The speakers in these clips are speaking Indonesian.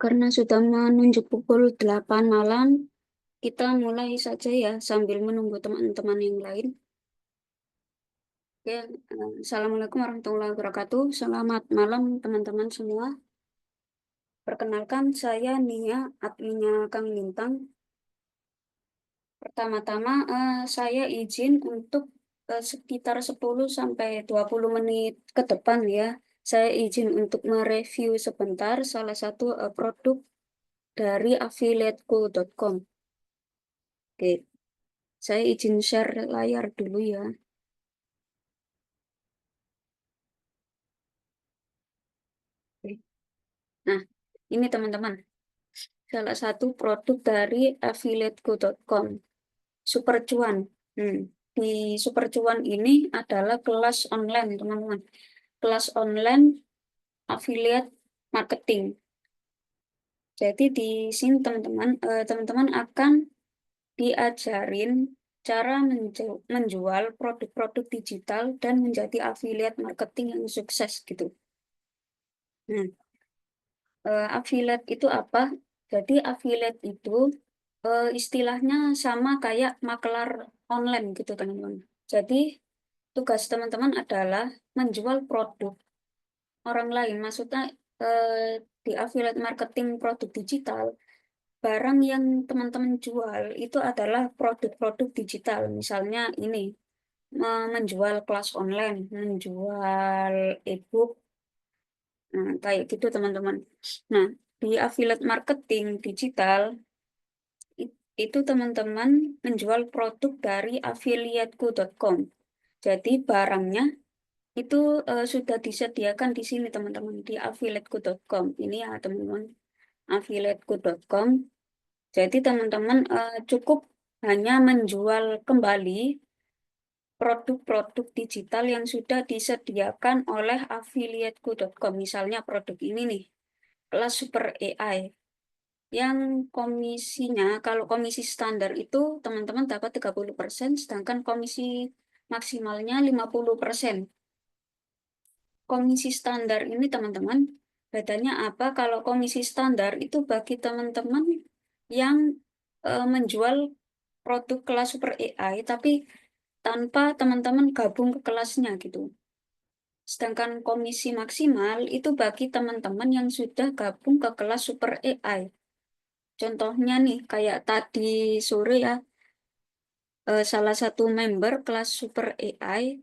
Karena sudah menunjuk pukul 8 malam, kita mulai saja ya sambil menunggu teman-teman yang lain. Oke, Assalamualaikum warahmatullahi wabarakatuh. Selamat malam teman-teman semua. Perkenalkan saya Nia, adminnya Kang Lintang. Pertama-tama saya izin untuk sekitar 10 sampai 20 menit ke depan ya. Saya izin untuk mereview sebentar salah satu produk dari affiliateku.com. Oke, saya izin share layar dulu ya. Oke. Nah, ini teman-teman, salah satu produk dari affiliateku.com, Super Cuan. Hmm. Di Super Cuan ini adalah kelas online, teman-teman. Kelas online affiliate marketing. Jadi di sini teman-teman akan diajarin cara menjual produk-produk digital dan menjadi affiliate marketing yang sukses gitu. Nah, affiliate itu apa? Jadi affiliate itu istilahnya sama kayak makelar online gitu teman-teman. Jadi tugas teman-teman adalah menjual produk orang lain. Maksudnya di affiliate marketing produk digital, barang yang teman-teman jual itu adalah produk-produk digital. Misalnya ini menjual kelas online, menjual e-book, nah, kayak gitu teman-teman. Nah, di affiliate marketing digital itu teman-teman menjual produk dari affiliateku.com. Jadi barangnya itu sudah disediakan di sini teman-teman di affiliateku.com. Ini ya teman-teman, affiliateku.com. Jadi teman-teman cukup hanya menjual kembali produk-produk digital yang sudah disediakan oleh affiliateku.com. Misalnya produk ini nih, kelas Super AI. Yang komisinya, kalau komisi standar itu teman-teman dapat 30%, sedangkan komisi maksimalnya 50%. Komisi standar ini teman-teman, bedanya apa? Kalau komisi standar itu bagi teman-teman yang menjual produk kelas Super AI, tapi tanpa teman-teman gabung ke kelasnya gitu. Sedangkan komisi maksimal itu bagi teman-teman yang sudah gabung ke kelas Super AI. Contohnya nih, kayak tadi sore ya, salah satu member kelas Super AI,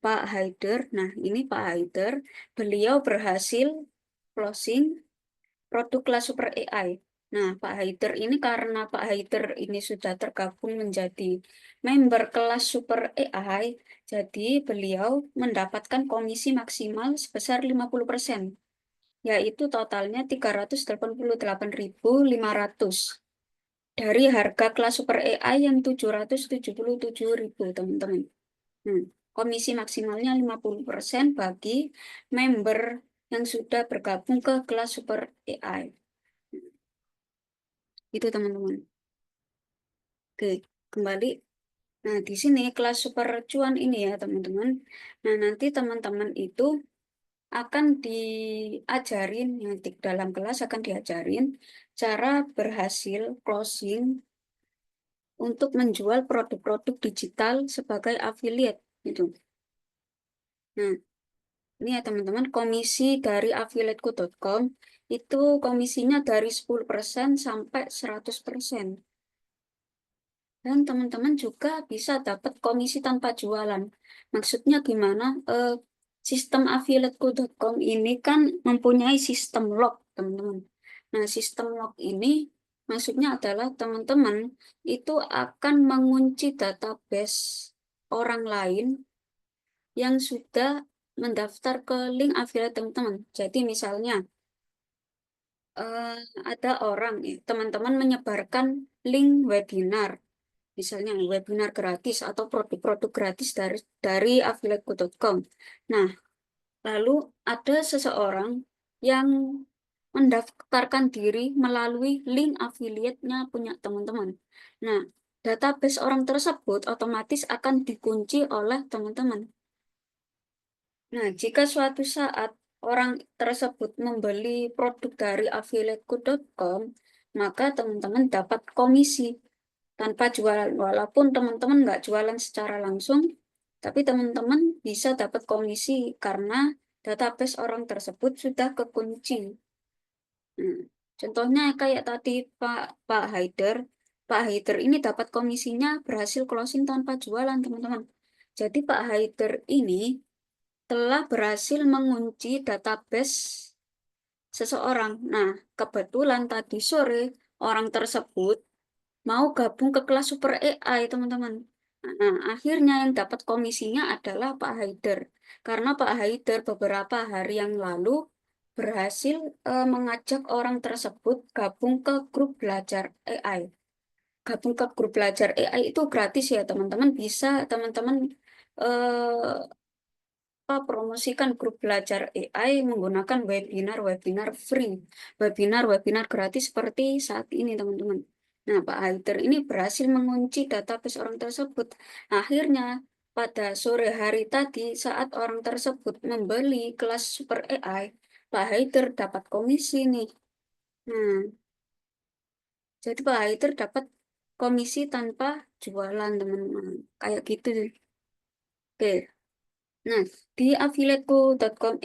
Pak Haider. Nah, ini Pak Haider, beliau berhasil closing produk kelas Super AI. Nah, Pak Haider ini karena Pak Haider ini sudah tergabung menjadi member kelas Super AI, jadi beliau mendapatkan komisi maksimal sebesar 50%, yaitu totalnya 388.500 dari harga kelas Super AI yang 777.000, teman-teman. Hmm, komisi maksimalnya 50% bagi member yang sudah bergabung ke kelas Super AI. Itu teman-teman. Oke, kembali. Nah, di sini kelas super cuan ini ya teman-teman. Nah, nanti teman-teman itu akan diajarin, nanti dalam kelas akan diajarin cara berhasil closing untuk menjual produk-produk digital sebagai affiliate gitu. Nah, ini ya teman-teman, komisi dari affiliateku.com itu komisinya dari 10% sampai 100%. Dan teman-teman juga bisa dapat komisi tanpa jualan. Maksudnya gimana? Sistem affiliateku.com ini kan mempunyai sistem log, teman-teman. Nah, sistem log ini maksudnya adalah teman-teman itu akan mengunci database orang lain yang sudah mendaftar ke link affiliate teman-teman. Jadi misalnya eh, ada orang, teman-teman menyebarkan link webinar, misalnya webinar gratis atau produk-produk gratis dari affiliateku.com. Nah, lalu ada seseorang yang mendaftarkan diri melalui link affiliate-nya punya teman-teman. Nah, database orang tersebut otomatis akan dikunci oleh teman-teman. Nah, jika suatu saat orang tersebut membeli produk dari affiliateku.com, maka teman-teman dapat komisi tanpa jualan. Walaupun teman-teman nggak jualan secara langsung, tapi teman-teman bisa dapat komisi karena database orang tersebut sudah kekunci. Hmm. Contohnya kayak tadi Pak Haider. Pak Haider ini dapat komisinya berhasil closing tanpa jualan, teman-teman. Jadi Pak Haider ini telah berhasil mengunci database seseorang. Nah, kebetulan tadi sore orang tersebut mau gabung ke kelas Super AI, teman-teman. Nah, akhirnya yang dapat komisinya adalah Pak Haider. Karena Pak Haider beberapa hari yang lalu berhasil mengajak orang tersebut gabung ke grup belajar AI. Gabung ke grup belajar AI itu gratis ya, teman-teman. Bisa teman-teman promosikan grup belajar AI menggunakan webinar-webinar free, webinar-webinar gratis seperti saat ini, teman-teman. Nah, Pak Haider ini berhasil mengunci database orang tersebut. Akhirnya, pada sore hari tadi, saat orang tersebut membeli kelas Super AI, Pak Haider dapat komisi nih. Nah, jadi Pak Haider dapat komisi tanpa jualan, teman-teman. Kayak gitu. Oke. Nah, di affiliateku.com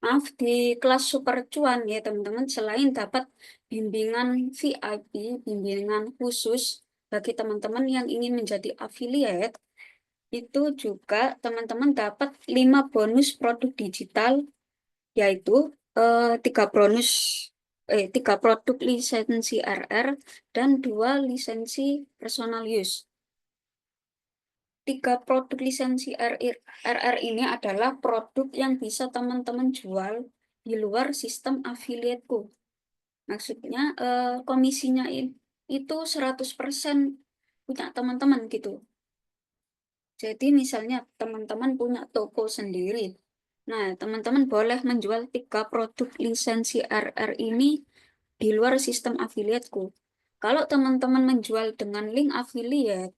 maaf, di kelas Super Cuan ya teman-teman, selain dapat bimbingan VIP, bimbingan khusus bagi teman-teman yang ingin menjadi affiliate, itu juga teman-teman dapat 5 bonus produk digital, yaitu tiga tiga produk lisensi RR dan 2 lisensi personal use. 3 produk lisensi RR ini adalah produk yang bisa teman-teman jual di luar sistem affiliateku. Maksudnya komisinya itu 100% punya teman-teman gitu. Jadi misalnya teman-teman punya toko sendiri. Nah, teman-teman boleh menjual 3 produk lisensi RR ini di luar sistem affiliateku. Kalau teman-teman menjual dengan link affiliate,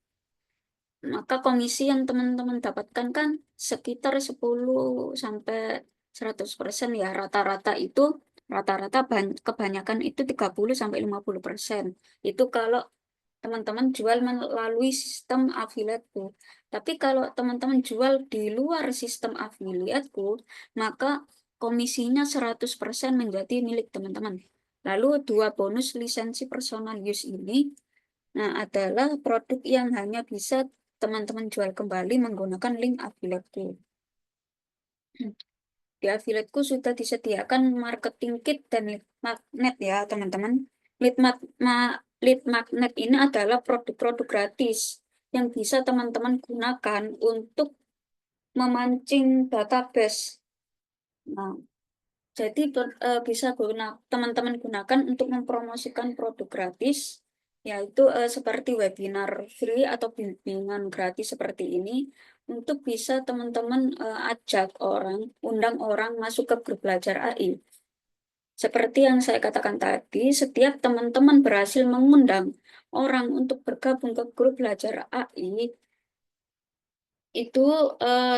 maka komisi yang teman-teman dapatkan kan sekitar 10 sampai 100% ya. Rata-rata kebanyakan itu 30 sampai 50%. Itu kalau teman-teman jual melalui sistem affiliateku. Tapi kalau teman-teman jual di luar sistem affiliateku, maka komisinya 100% menjadi milik teman-teman. Lalu 2 bonus lisensi personal use ini adalah produk yang hanya bisa teman-teman jual kembali menggunakan link affiliateku. Di affiliateku sudah disediakan marketing kit dan lead magnet ya, teman-teman. Lead magnet ini adalah produk-produk gratis yang bisa teman-teman gunakan untuk memancing database. Nah, jadi bisa teman-teman gunakan untuk mempromosikan produk gratis, yaitu seperti webinar free atau bimbingan gratis seperti ini, untuk bisa teman-teman ajak orang, undang orang masuk ke grup belajar AI. Seperti yang saya katakan tadi, setiap teman-teman berhasil mengundang orang untuk bergabung ke grup belajar AI, itu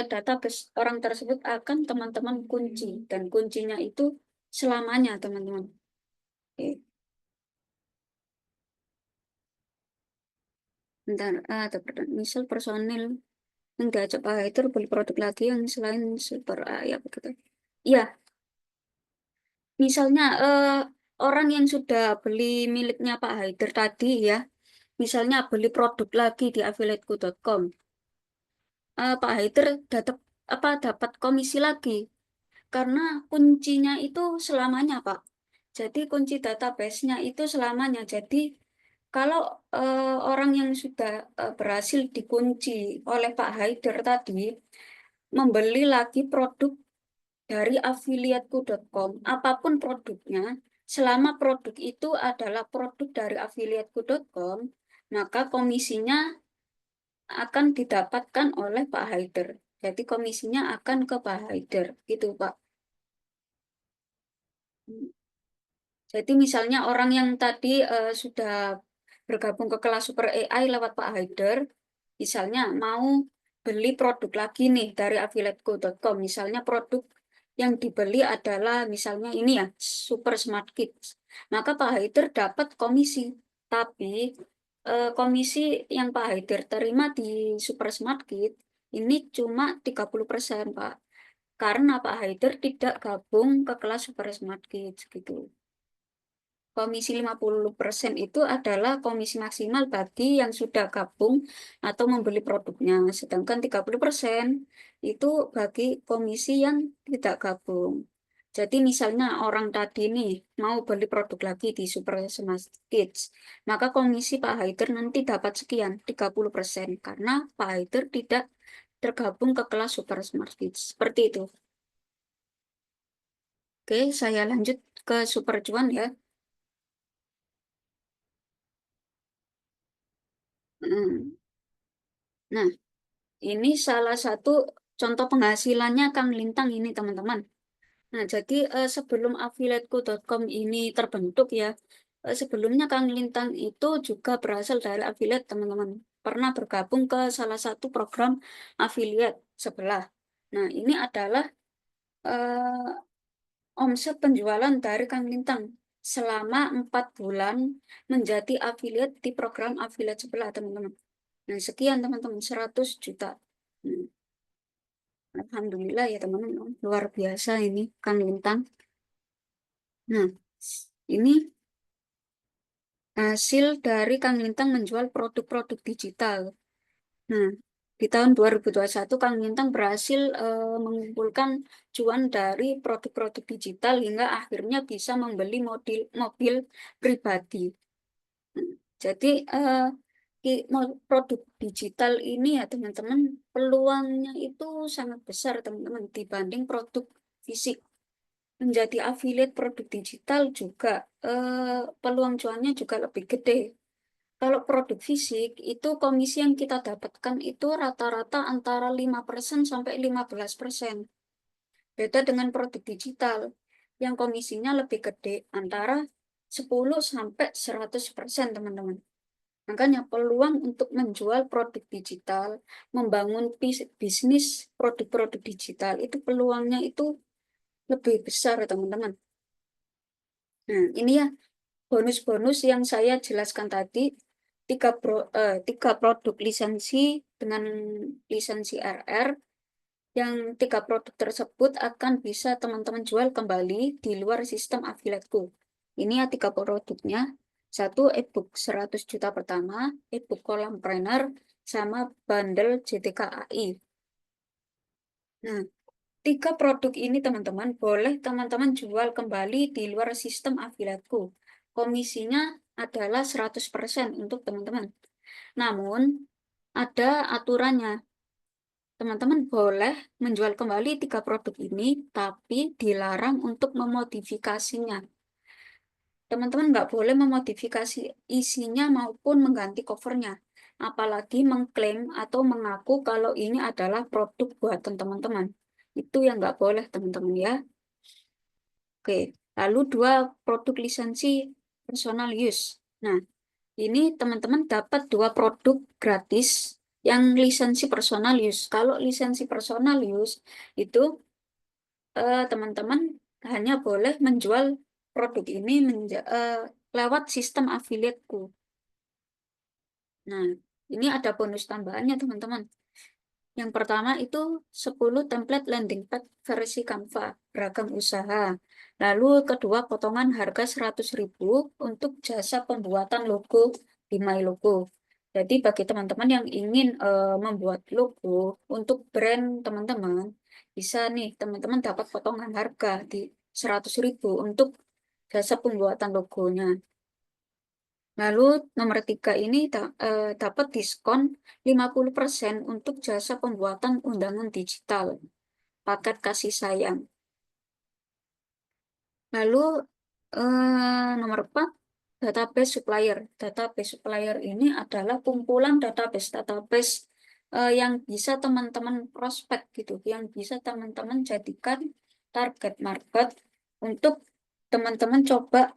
database orang tersebut akan teman-teman kunci, dan kuncinya itu selamanya, teman-teman. Oke, bentar, misal personil yang diajak Pak Haider beli produk lagi yang selain super ya begitu. Iya, misalnya orang yang sudah beli miliknya Pak Haider tadi ya, misalnya beli produk lagi di affiliateku.com, Pak Haider dapat komisi lagi karena kuncinya itu selamanya, Pak. Jadi kunci database-nya itu selamanya. Jadi kalau orang yang sudah berhasil dikunci oleh Pak Haider tadi membeli lagi produk dari affiliateku.com, apapun produknya, selama produk itu adalah produk dari affiliateku.com, maka komisinya akan didapatkan oleh Pak Haider. Jadi komisinya akan ke Pak Haider, gitu Pak. Jadi misalnya orang yang tadi sudah bergabung ke kelas Super AI lewat Pak Haider, misalnya mau beli produk lagi nih dari affiliateku.com, misalnya produk yang dibeli adalah misalnya ini ya, Super Smart Kids, maka Pak Haider dapat komisi. Tapi komisi yang Pak Haider terima di Super Smart Kids ini cuma 30%, Pak. Karena Pak Haider tidak gabung ke kelas Super Smart Kids gitu. Komisi 50% itu adalah komisi maksimal bagi yang sudah gabung atau membeli produknya. Sedangkan 30% itu bagi komisi yang tidak gabung. Jadi misalnya orang tadi nih mau beli produk lagi di Super Smart Kids, maka komisi Pak Haider nanti dapat sekian, 30%. Karena Pak Haider tidak tergabung ke kelas Super Smart Kids. Seperti itu. Oke, saya lanjut ke Super Cuan ya. Hmm. Nah, ini salah satu contoh penghasilannya Kang Lintang ini, teman-teman. Nah, jadi sebelum affiliateku.com ini terbentuk ya, sebelumnya Kang Lintang itu juga berasal dari affiliate, teman-teman. Pernah bergabung ke salah satu program affiliate sebelah. Nah, ini adalah omset penjualan dari Kang Lintang selama 4 bulan menjadi affiliate di program affiliate sebelah, teman-teman. Nah, sekian teman-teman, 100 juta. Hmm. Alhamdulillah ya teman-teman, luar biasa ini Kang Lintang. Nah, ini hasil dari Kang Lintang menjual produk-produk digital. Nah, di tahun 2021 Kang Lintang berhasil mengumpulkan cuan dari produk-produk digital hingga akhirnya bisa membeli mobil pribadi. Hmm, Jadi produk digital ini ya teman-teman, peluangnya itu sangat besar teman-teman dibanding produk fisik. Menjadi affiliate produk digital juga peluang cuannya juga lebih gede. Kalau produk fisik itu komisi yang kita dapatkan itu rata-rata antara 5% sampai 15%. Beda dengan produk digital yang komisinya lebih gede antara 10 sampai 100%, teman-teman. Makanya peluang untuk menjual produk digital, membangun bisnis produk-produk digital itu peluangnya itu lebih besar, teman-teman. Nah, ini ya bonus-bonus yang saya jelaskan tadi, tiga produk lisensi dengan lisensi RR, yang tiga produk tersebut akan bisa teman-teman jual kembali di luar sistem affiliateku. Ini ya tiga produknya. Satu, ebook 100 juta pertama, ebook kolam trainer, sama bundle JTK AI. Nah, tiga produk ini teman-teman boleh teman-teman jual kembali di luar sistem afiliatku. Komisinya adalah 100% untuk teman-teman. Namun, ada aturannya. Teman-teman boleh menjual kembali tiga produk ini, tapi dilarang untuk memodifikasinya. Teman-teman nggak boleh memodifikasi isinya maupun mengganti covernya. Apalagi mengklaim atau mengaku kalau ini adalah produk buatan teman-teman. Itu yang nggak boleh, teman-teman ya. Oke, lalu dua produk lisensi personal use. Nah, ini teman-teman dapat dua produk gratis yang lisensi personal use. Kalau lisensi personal use itu teman-teman hanya boleh menjual produk ini lewat sistem affiliateku. Nah, ini ada bonus tambahannya teman-teman. Yang pertama itu 10 template landing pad versi Canva, beragam usaha. Lalu kedua, potongan harga 100.000 untuk jasa pembuatan logo di My Logo. Jadi bagi teman-teman yang ingin membuat logo untuk brand teman-teman, bisa nih teman-teman dapat potongan harga di 100.000 untuk jasa pembuatan logonya. Lalu nomor tiga ini dapat diskon 50% untuk jasa pembuatan undangan digital, paket kasih sayang. Lalu nomor 4, database supplier. Database supplier ini adalah kumpulan database-database yang bisa teman-teman prospek gitu, yang bisa teman-teman jadikan target market untuk teman-teman coba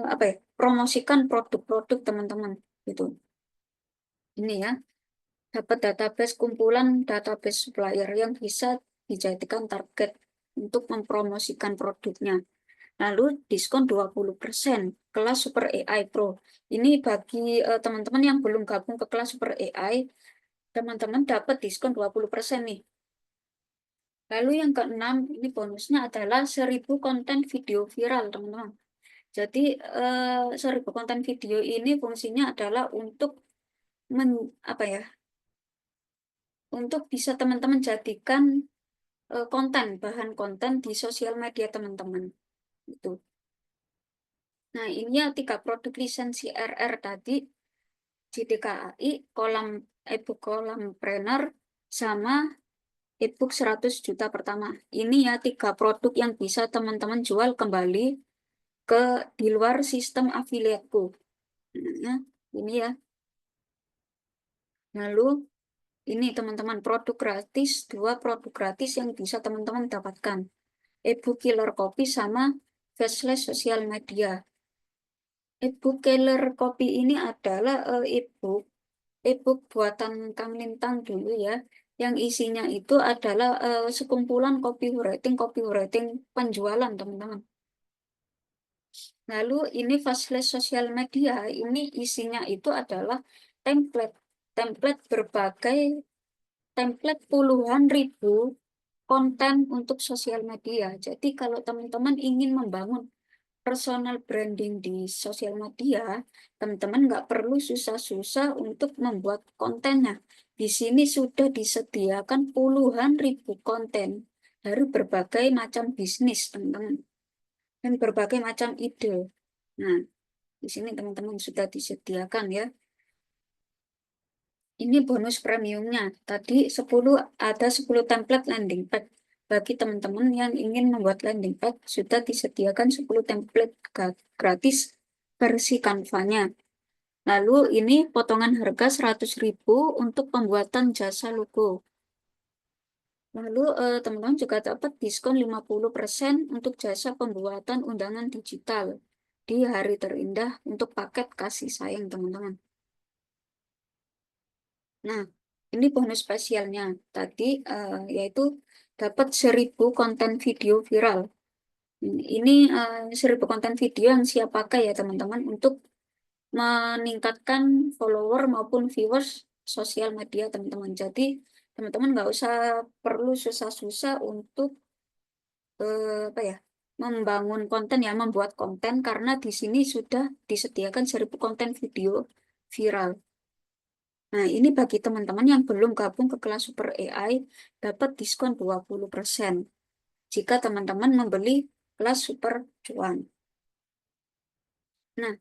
apa ya, promosikan produk-produk teman-teman gitu. Ini ya, dapat database kumpulan database supplier yang bisa dijadikan target. untuk mempromosikan produknya. Lalu diskon 20% kelas Super AI Pro. Ini bagi teman-teman yang belum gabung ke kelas Super AI, teman-teman dapat diskon 20% nih. Lalu yang keenam, ini bonusnya adalah 1000 konten video viral, teman-teman. Jadi 1000 konten video ini fungsinya adalah untuk apa ya? Untuk bisa teman-teman jadikan konten, bahan konten di sosial media teman-teman. Itu. Nah, ini ya 3 produk lisensi RR tadi, JDKAI, kolam ebook Kolampreneur, sama ebook 100 juta pertama. Ini ya 3 produk yang bisa teman-teman jual kembali ke di luar sistem affiliate-ku. Nah, ini ya. Lalu ini teman-teman produk gratis, 2 produk gratis yang bisa teman-teman dapatkan. Ebook Killer Copy sama Fastless Sosial Media. Ebook Killer Copy ini adalah ebook buatan Kang Lintang dulu ya, yang isinya itu adalah sekumpulan copywriting penjualan teman-teman. Lalu ini Fastless Sosial Media, ini isinya itu adalah template, berbagai template puluhan ribu konten untuk sosial media. Jadi kalau teman-teman ingin membangun personal branding di sosial media, teman-teman nggak perlu susah-susah untuk membuat kontennya. Di sini sudah disediakan puluhan ribu konten dari berbagai macam bisnis, teman-teman, dan berbagai macam ide. Nah, di sini teman-teman sudah disediakan ya. Ini bonus premiumnya. Tadi 10 ada 10 template landing pad. Bagi teman-teman yang ingin membuat landing pad, sudah disediakan 10 template gratis versi Canva-nya. Lalu ini potongan harga 100.000 untuk pembuatan jasa logo. Lalu teman-teman juga dapat diskon 50% untuk jasa pembuatan undangan digital di hari terindah untuk paket kasih sayang teman-teman. Nah, ini bonus spesialnya tadi yaitu dapat 1000 konten video viral. Ini 1000 konten video yang siap pakai ya teman-teman untuk meningkatkan follower maupun viewers sosial media teman-teman. Jadi teman-teman nggak usah perlu susah-susah untuk apa ya, membangun konten ya, membuat konten karena di sini sudah disediakan 1000 konten video viral. Nah, ini bagi teman-teman yang belum gabung ke kelas Super AI, dapat diskon 20% jika teman-teman membeli kelas Super Cuan. Nah,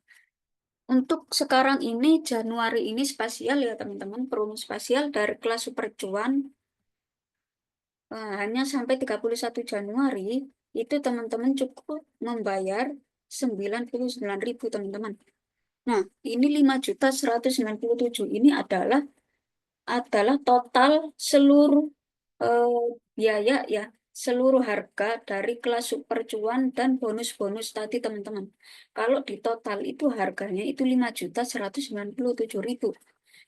untuk sekarang ini, Januari ini spesial ya teman-teman, promo spesial dari kelas Super Cuan, hanya sampai 31 Januari, itu teman-teman cukup membayar 99.000 teman-teman. Nah, ini 5.197 ini adalah total seluruh eh, biaya ya, seluruh harga dari kelas super cuan dan bonus-bonus tadi teman-teman. Kalau di total itu harganya itu 5.197.000.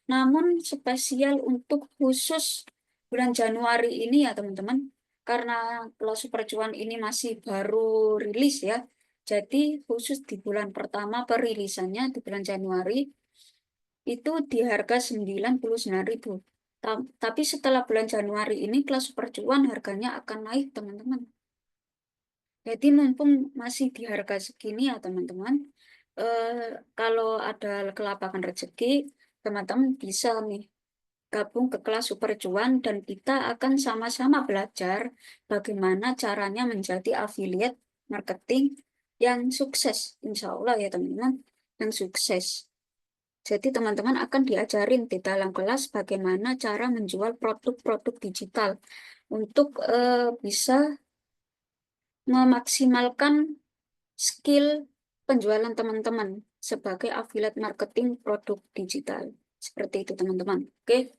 Namun spesial untuk khusus bulan Januari ini ya teman-teman, karena kelas super cuan ini masih baru rilis ya. Jadi khusus di bulan pertama perilisannya di bulan Januari itu di harga 99.000. Tapi setelah bulan Januari ini kelas super cuan harganya akan naik teman-teman. Jadi mumpung masih di harga segini ya teman-teman, eh, kalau ada kelapangan rezeki, teman-teman bisa nih gabung ke kelas super cuan dan kita akan sama-sama belajar bagaimana caranya menjadi affiliate marketing yang sukses. Insya Allah ya teman-teman, yang sukses. Jadi teman-teman akan diajarin di dalam kelas bagaimana cara menjual produk-produk digital untuk bisa memaksimalkan skill penjualan teman-teman sebagai affiliate marketing produk digital. Seperti itu teman-teman. Oke,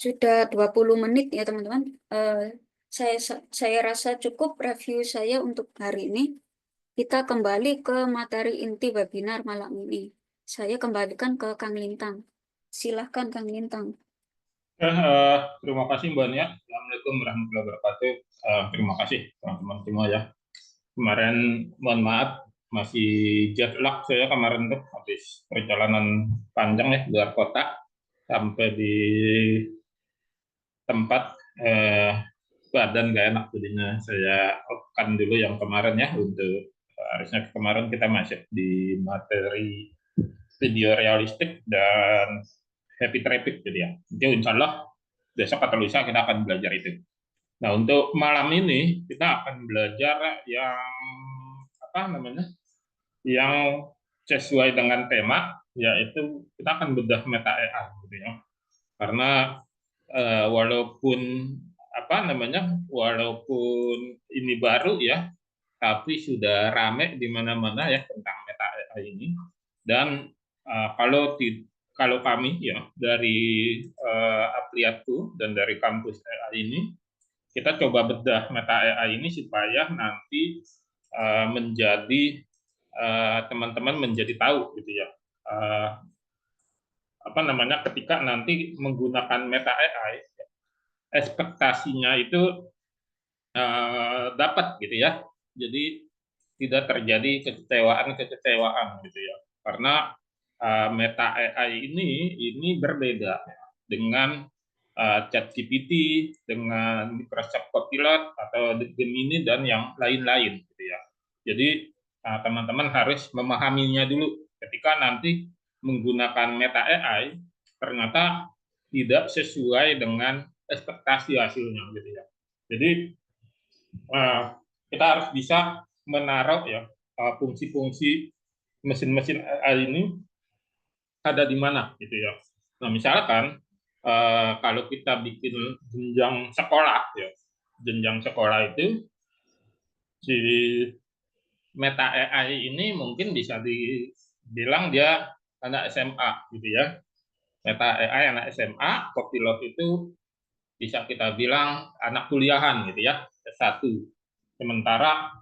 sudah 20 menit ya teman-teman. Eh, saya rasa cukup review saya untuk hari ini. Kita kembali ke materi inti webinar malam ini. Saya kembalikan ke Kang Lintang. Silahkan Kang Lintang. Terima kasih Mbak Nia. Assalamualaikum warahmatullahi wabarakatuh. Terima kasih teman-teman semua ya. Kemarin mohon maaf masih jet lag saya kemarin tuh habis perjalanan panjang ya luar kota sampai di tempat badan gak enak jadinya saya off-kan dulu yang kemarin ya untuk harusnya kemarin kita masuk di materi video realistik dan happy traffic jadi ya. Jadi insya Allah besok atau lusa kita akan belajar itu. Nah, untuk malam ini kita akan belajar yang apa namanya? Yang sesuai dengan tema, yaitu kita akan bedah meta AI gitu ya. Karena walaupun apa namanya? Walaupun ini baru ya, tapi sudah rame di mana-mana ya tentang meta AI ini. Dan kalau kami ya dari Apriatu dan dari kampus AI ini kita coba bedah meta AI ini supaya nanti menjadi teman-teman menjadi tahu gitu ya apa namanya ketika nanti menggunakan meta AI ekspektasinya itu dapat gitu ya jadi tidak terjadi kekecewaan gitu ya karena meta AI ini berbeda dengan ChatGPT, dengan Microsoft Copilot atau Gemini dan yang lain-lain gitu ya. Jadi teman-teman harus memahaminya dulu ketika nanti menggunakan Meta AI ternyata tidak sesuai dengan ekspektasi hasilnya gitu ya. Jadi kita harus bisa menaruh ya fungsi-fungsi mesin-mesin AI ini ada di mana gitu ya. Nah, misalkan kalau kita bikin jenjang sekolah ya, jenjang sekolah itu si Meta AI ini mungkin bisa dibilang dia anak SMA gitu ya. Meta AI anak SMA, Copilot itu bisa kita bilang anak kuliahan gitu ya, S1. Sementara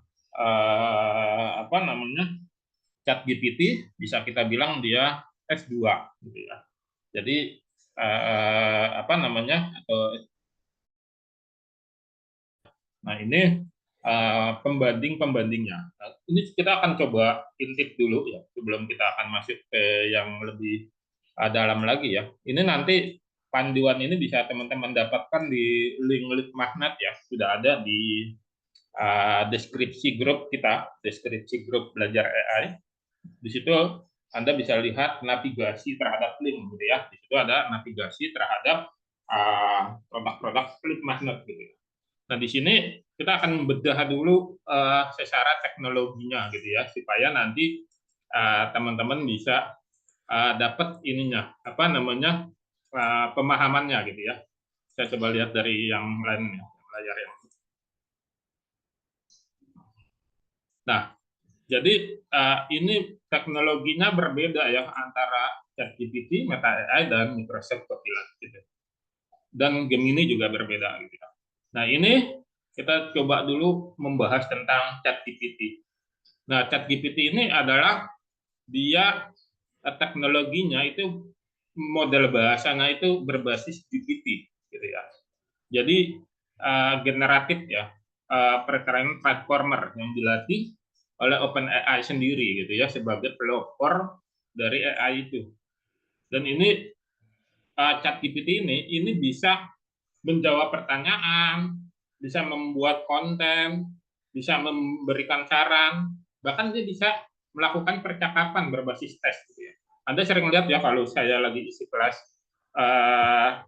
apa namanya? ChatGPT bisa kita bilang dia S2 gitu ya. Jadi apa namanya atau nah ini pembanding-pembandingnya. Nah, ini kita akan coba intip dulu ya sebelum kita akan masuk ke yang lebih dalam lagi ya. Ini nanti panduan ini bisa teman-teman dapatkan di link-link magnet ya sudah ada di deskripsi grup kita, deskripsi grup belajar AI. Di situ Anda bisa lihat navigasi terhadap link gitu ya. Di situ ada navigasi terhadap produk-produk flip magnet gitu. Nah, di sini kita akan bedah dulu secara teknologinya gitu ya supaya nanti teman-teman bisa dapat ininya apa namanya pemahamannya gitu ya. Saya coba lihat dari yang lain ya, layar yang. Nah, jadi ini teknologinya berbeda ya antara ChatGPT, Meta AI dan Microsoft Copilot gitu. Dan Gemini juga berbeda gitu. Nah, ini kita coba dulu membahas tentang ChatGPT. Nah, ChatGPT ini adalah dia teknologinya itu model bahasanya itu berbasis GPT gitu ya. Jadi generatif ya, perkiraan platformer yang dilatih oleh OpenAI sendiri gitu ya sebagai pelopor dari AI itu. Dan ini ChatGPT ini bisa menjawab pertanyaan, bisa membuat konten, bisa memberikan saran, bahkan dia bisa melakukan percakapan berbasis tes. Gitu ya. Anda sering lihat ya kalau saya lagi isi kelas uh,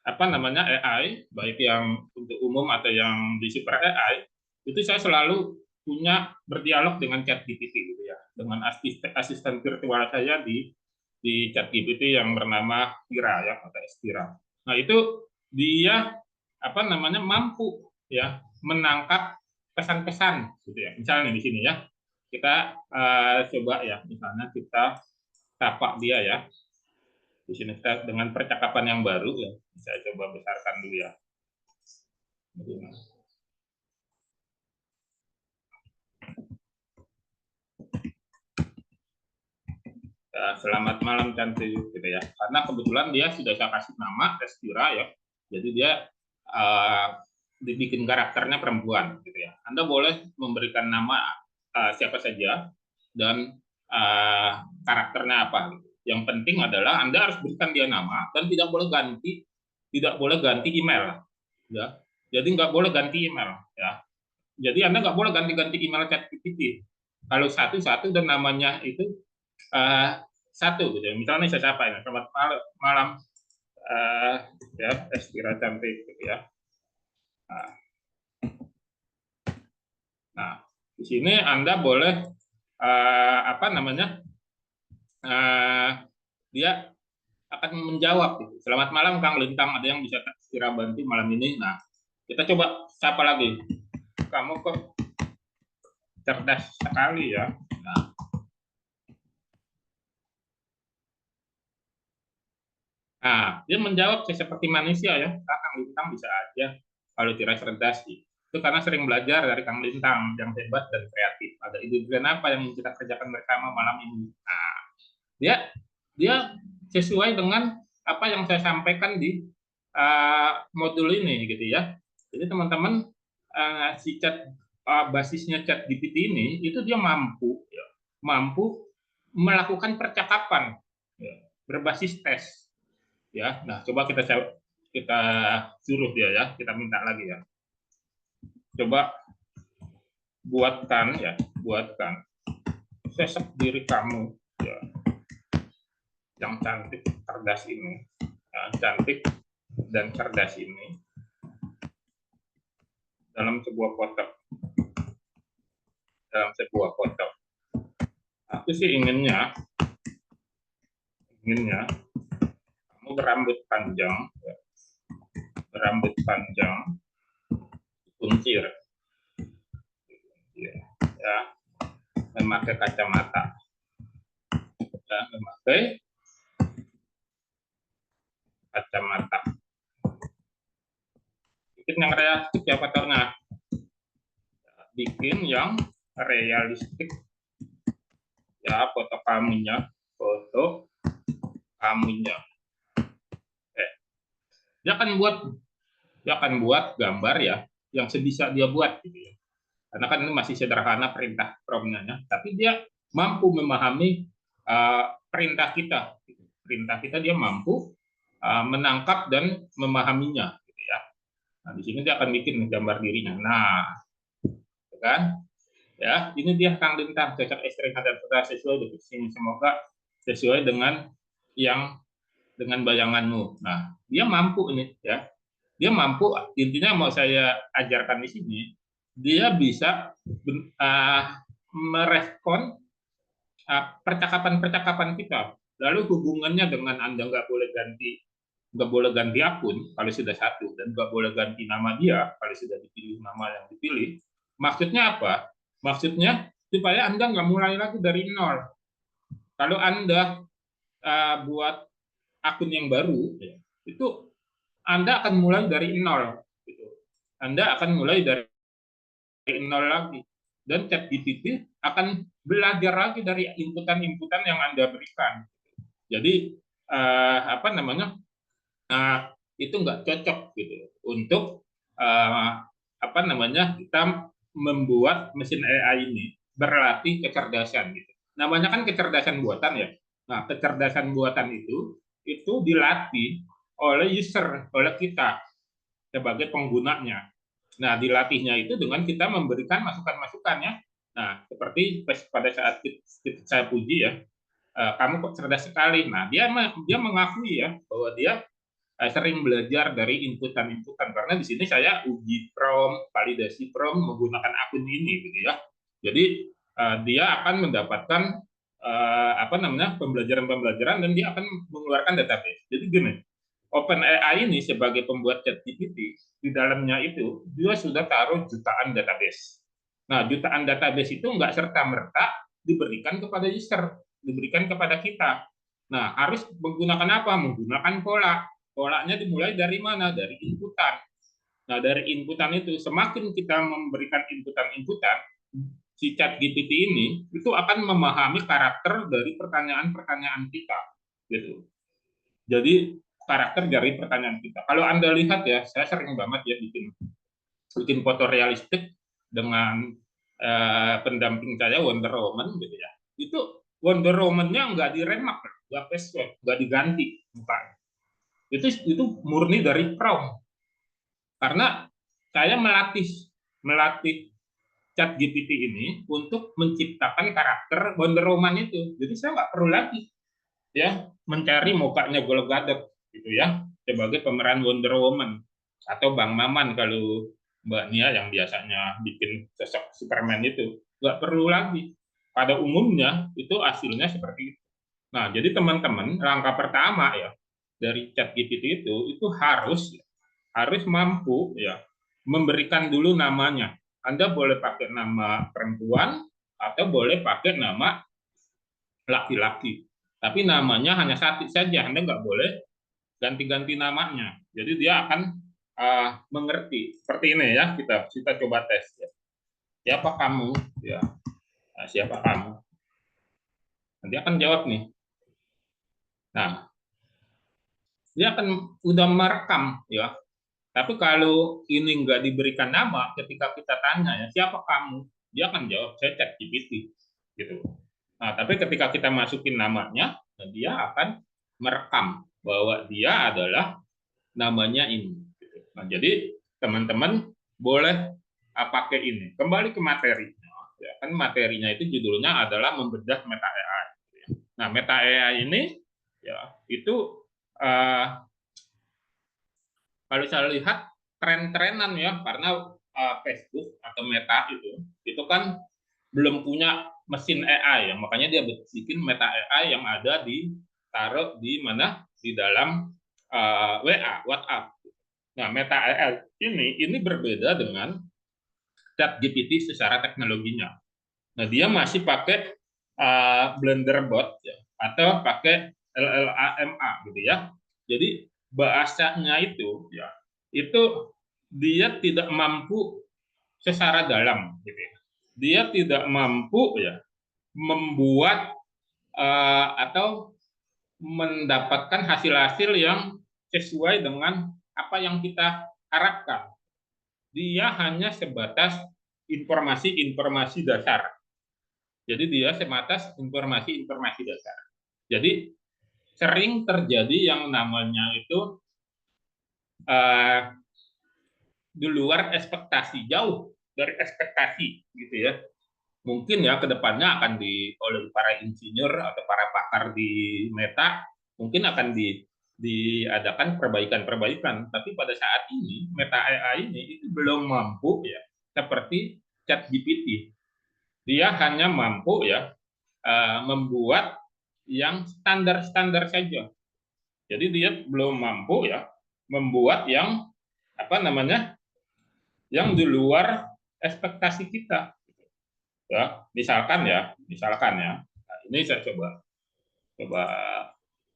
apa namanya AI, baik yang untuk umum atau yang di super AI, itu saya selalu punya berdialog dengan ChatGPT gitu ya, dengan asisten virtual saya di ChatGPT yang bernama Kira ya atau Estira. Nah itu dia apa namanya mampu ya menangkap pesan-pesan gitu ya. Misalnya di sini ya kita coba ya misalnya kita tapak dia ya di sini kita dengan percakapan yang baru ya saya coba besarkan dulu ya. Selamat malam cantik gitu ya. Karena kebetulan dia sudah saya kasih nama Testira ya. Jadi dia dibikin karakternya perempuan gitu ya. Anda boleh memberikan nama siapa saja dan karakternya apa gitu. Yang penting adalah Anda harus berikan dia nama dan tidak boleh ganti email ya. Jadi nggak boleh ganti email ya. Jadi Anda nggak boleh ganti-ganti email ChatGPT. Kalau satu-satu dan namanya itu uh, satu gitu. Misalnya saya sapa ini, selamat malam ya, Estira cantik gitu ya. Nah, nah, di sini Anda boleh apa namanya? Dia akan menjawab gitu. Selamat malam Kang Lintang, ada yang bisa Estira bantu malam ini? Nah, kita coba sapa lagi. Kamu kok cerdas sekali ya. Nah, dia menjawab seperti manusia ya. Kang Lintang bisa aja kalau tidak cerdas sih. Itu karena sering belajar dari Kang Lintang yang hebat dan kreatif. Ada ide-ide apa yang kita kerjakan bersama malam ini. Nah, dia dia sesuai dengan apa yang saya sampaikan di modul ini gitu ya. Jadi teman-teman si chat basisnya chat GPT ini itu dia mampu melakukan percakapan ya, berbasis tes ya. Nah, coba kita suruh dia ya, kita minta lagi ya. Coba buatkan sosok diri kamu ya, yang cantik cerdas ini, cantik dan cerdas ini dalam sebuah foto. Aku sih inginnya kamu berambut panjang, ya, kuncir, ya, memakai kacamata, ya, memakai kacamata. Bikin yang realistik ya fotonya, bikin yang realistik ya, foto kamunya. Dia akan buat gambar ya yang sebisa dia buat gitu ya. Karena kan ini masih sederhana perintah promnya ya, tapi dia mampu memahami perintah kita. Perintah kita dia mampu menangkap dan memahaminya gitu ya. Nah, di sini dia akan bikin gambar dirinya. Nah, kan? Ya, ini dia Kang Lintang, cocok istri dan saudara sesuai dengan sini. Semoga sesuai dengan bayanganmu. Nah, dia mampu ini ya. Dia mampu, intinya mau saya ajarkan di sini, dia bisa merespon percakapan-percakapan kita. Lalu hubungannya dengan Anda nggak boleh ganti akun kalau sudah satu, dan nggak boleh ganti nama dia kalau sudah dipilih nama yang dipilih. Maksudnya apa? Maksudnya supaya Anda nggak mulai lagi dari nol. Kalau Anda buat akun yang baru, ya, itu Anda akan mulai dari nol. Gitu. Anda akan mulai dari nol lagi. Dan ChatGPT akan belajar lagi dari inputan-inputan yang Anda berikan. Jadi apa namanya itu nggak cocok gitu untuk apa namanya kita membuat mesin AI ini berlatih kecerdasan gitu. Namanya kan kecerdasan buatan ya. Nah, kecerdasan buatan itu dilatih oleh user, oleh kita sebagai penggunanya. Nah, dilatihnya itu dengan kita memberikan masukan-masukan ya. Nah, seperti pada saat saya puji ya, kamu kok cerdas sekali. Nah, dia mengakui ya bahwa dia sering belajar dari inputan-inputan, karena di sini saya uji prompt, validasi prompt menggunakan akun ini gitu ya. Jadi dia akan mendapatkan apa namanya pembelajaran dan dia akan mengeluarkan database. Jadi gini, OpenAI ini sebagai pembuat ChatGPT di dalamnya itu dia sudah taruh jutaan database. Nah, jutaan database itu nggak serta merta diberikan kepada user, diberikan kepada kita. Nah, harus menggunakan apa? Menggunakan pola. Polanya dimulai dari mana? Dari inputan. Nah, dari inputan itu semakin kita memberikan inputan-inputan, si ChatGPT ini itu akan memahami karakter dari pertanyaan-pertanyaan kita, gitu. Jadi karakter dari pertanyaan kita. Kalau Anda lihat ya, saya sering banget ya bikin foto realistik dengan pendamping saya Wonder Woman gitu ya. Itu Wonder Woman-nya nggak diremak, nggak facewap, nggak diganti mukanya. Itu murni dari prompt. Karena saya melatih ChatGPT ini untuk menciptakan karakter Wonder Woman itu. Jadi saya nggak perlu lagi ya mencari mukanya Gal Gadot gitu ya sebagai pemeran Wonder Woman atau Bang Maman kalau Mbak Nia yang biasanya bikin sosok Superman itu nggak perlu lagi. Pada umumnya itu hasilnya seperti itu. Nah, jadi teman-teman langkah pertama ya dari ChatGPT itu harus mampu ya memberikan dulu namanya. Anda boleh pakai nama perempuan atau boleh pakai nama laki-laki. Tapi namanya hanya satu saja, Anda nggak boleh ganti-ganti namanya. Jadi dia akan mengerti. Seperti ini ya, kita coba tes. Ya. Siapa kamu? Ya, siapa kamu? Nanti akan jawab nih. Nah, dia akan udah merekam ya. Tapi kalau ini nggak diberikan nama, ketika kita tanya ya siapa kamu, dia akan jawab saya ChatGPT gitu. Nah, tapi ketika kita masukin namanya, dia akan merekam bahwa dia adalah namanya ini. Nah, jadi teman-teman boleh pakai ini. Kembali ke materinya. Ya, kan materinya itu judulnya adalah membedah meta AI. Nah, meta AI ini ya itu uh, kalau saya lihat tren-trenan ya karena Facebook atau Meta itu kan belum punya mesin AI ya makanya dia bikin Meta AI yang ada ditaruh di mana di dalam WA WhatsApp. Nah, Meta AI ini berbeda dengan ChatGPT secara teknologinya. Nah, dia masih pakai Blender bot ya, atau pakai LLAMA gitu ya. Jadi bahasanya itu ya, itu dia tidak mampu secara dalam gitu ya. Dia tidak mampu ya membuat atau mendapatkan hasil-hasil yang sesuai dengan apa yang kita harapkan. Dia hanya sebatas informasi-informasi dasar. Jadi dia sebatas informasi-informasi dasar. Jadi sering terjadi yang namanya itu uh, di luar ekspektasi, jauh dari ekspektasi gitu ya. Mungkin ya kedepannya akan oleh para insinyur atau para pakar di Meta mungkin akan diadakan perbaikan-perbaikan. Tapi pada saat ini Meta AI ini itu belum mampu ya seperti ChatGPT. Dia hanya mampu ya membuat yang standar-standar saja. Jadi dia belum mampu ya membuat yang apa namanya yang di luar ekspektasi kita. Ya, misalkan ya. Nah, ini saya coba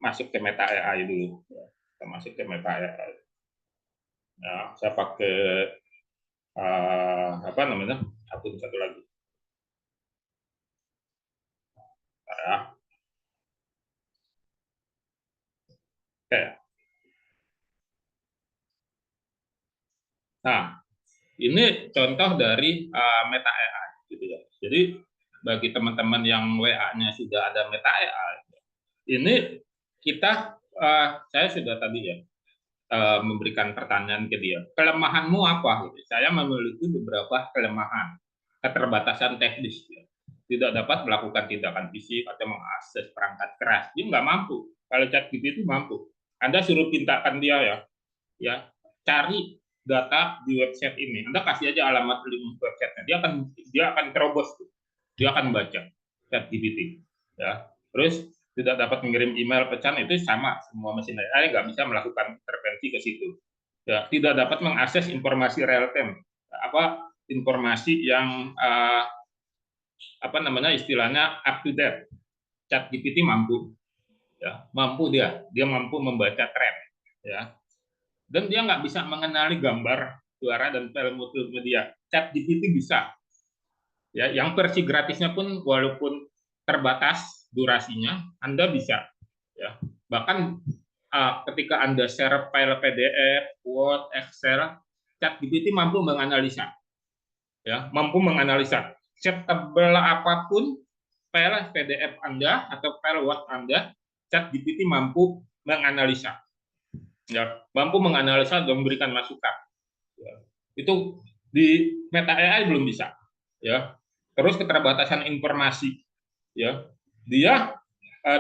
masuk ke Meta AI dulu. Ya, kita masuk ke Meta AI. Ya, saya pakai apa namanya akun satu lagi. Ya, oke. Nah, ini contoh dari Meta AI gitu ya. Jadi bagi teman-teman yang WA-nya sudah ada Meta AI, ini kita saya sudah tadi ya memberikan pertanyaan ke dia. Kelemahanmu apa? Gitu. Saya memiliki beberapa kelemahan, keterbatasan teknis. Ya. Tidak dapat melakukan tindakan fisik atau mengakses perangkat keras. Dia nggak mampu. Kalau ChatGPT itu mampu. Anda suruh pintakan dia ya cari data di website ini. Anda kasih aja alamat link websitenya. Dia akan terobos tuh. Dia akan baca ChatGPT. Ya. Terus tidak dapat mengirim email pesan itu sama semua mesin AI nggak bisa melakukan intervensi ke situ. Ya, tidak dapat mengakses informasi real time. Apa informasi yang apa namanya istilahnya up to date. ChatGPT mampu ya, mampu dia mampu membaca tren ya. Dan dia nggak bisa mengenali gambar, suara dan file multimedia. ChatGPT bisa. Ya, yang versi gratisnya pun walaupun terbatas durasinya, Anda bisa ya. Bahkan ketika Anda share file PDF, Word, Excel, ChatGPT mampu menganalisa ya, mampu menganalisa setebal apapun file PDF Anda atau file Word Anda, ChatGPT mampu menganalisa ya, mampu menganalisa dan memberikan masukan. Ya. Itu di Meta AI belum bisa ya. Terus keterbatasan informasi ya, dia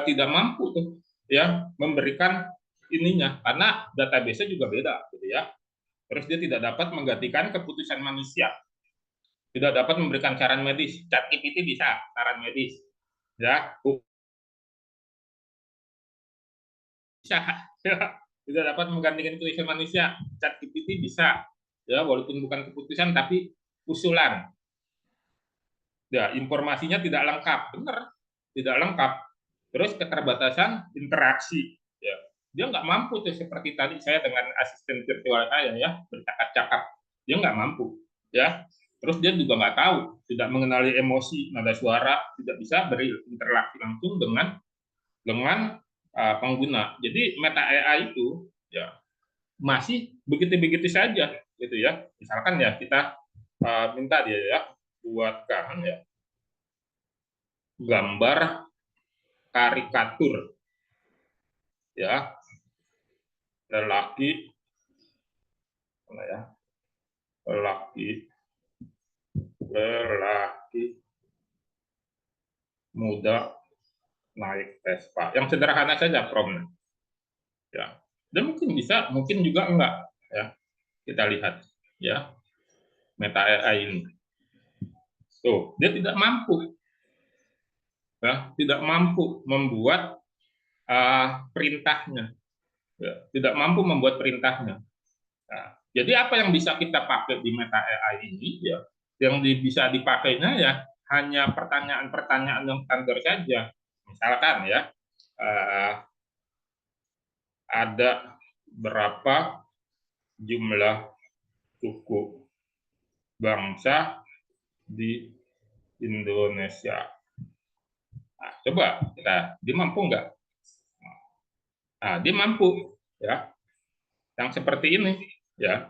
tidak mampu tuh ya memberikan ininya karena database-nya juga beda gitu ya. Terus dia tidak dapat menggantikan keputusan manusia, tidak dapat memberikan saran medis. ChatGPT bisa saran medis ya, bisa ya. Tidak dapat menggantikan keputusan manusia. ChatGPT bisa ya, walaupun bukan keputusan tapi usulan. Ya, informasinya tidak lengkap, benar, tidak lengkap. Terus keterbatasan interaksi, ya, dia nggak mampu tuh seperti tadi saya dengan asisten virtual saya ya bercakap-cakap, dia nggak mampu, ya. Terus dia juga nggak tahu, tidak mengenali emosi, nada suara, tidak bisa berinteraksi langsung dengan pengguna. Jadi Meta AI itu ya masih begitu-begitu saja, gitu ya. Misalkan ya kita minta dia ya buatkan ya gambar karikatur ya lelaki mana ya lelaki lelaki muda naik Vespa yang sederhana saja promnya ya, dan mungkin bisa mungkin juga enggak ya, kita lihat ya Meta AI ini tuh dia tidak mampu ya, tidak mampu membuat perintahnya ya, tidak mampu membuat perintahnya. Nah, jadi apa yang bisa kita pakai di Meta AI ini ya, yang bisa dipakainya ya hanya pertanyaan-pertanyaan yang standar saja. Misalkan ya, uh, ada berapa jumlah suku bangsa di Indonesia. Nah, coba kita, dia mampu nggak? Nah, dia mampu ya, yang seperti ini ya.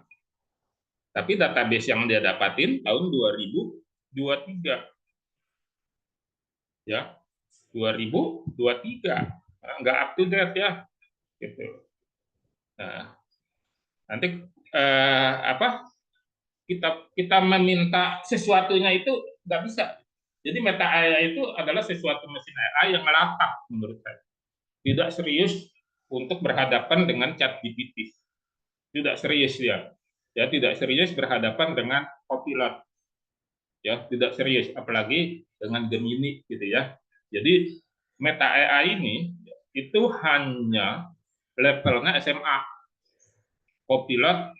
Tapi database yang dia dapatin tahun 2023 ya, 2023 nggak up to date ya gitu. Nah, nanti apa kita kita meminta sesuatunya itu nggak bisa. Jadi Meta AI itu adalah sesuatu mesin AI yang latah menurut saya, tidak serius untuk berhadapan dengan ChatGPT, tidak serius ya tidak serius berhadapan dengan Copilot, ya tidak serius apalagi dengan Gemini gitu ya. Jadi Meta AI ini itu hanya levelnya SMA, Copilot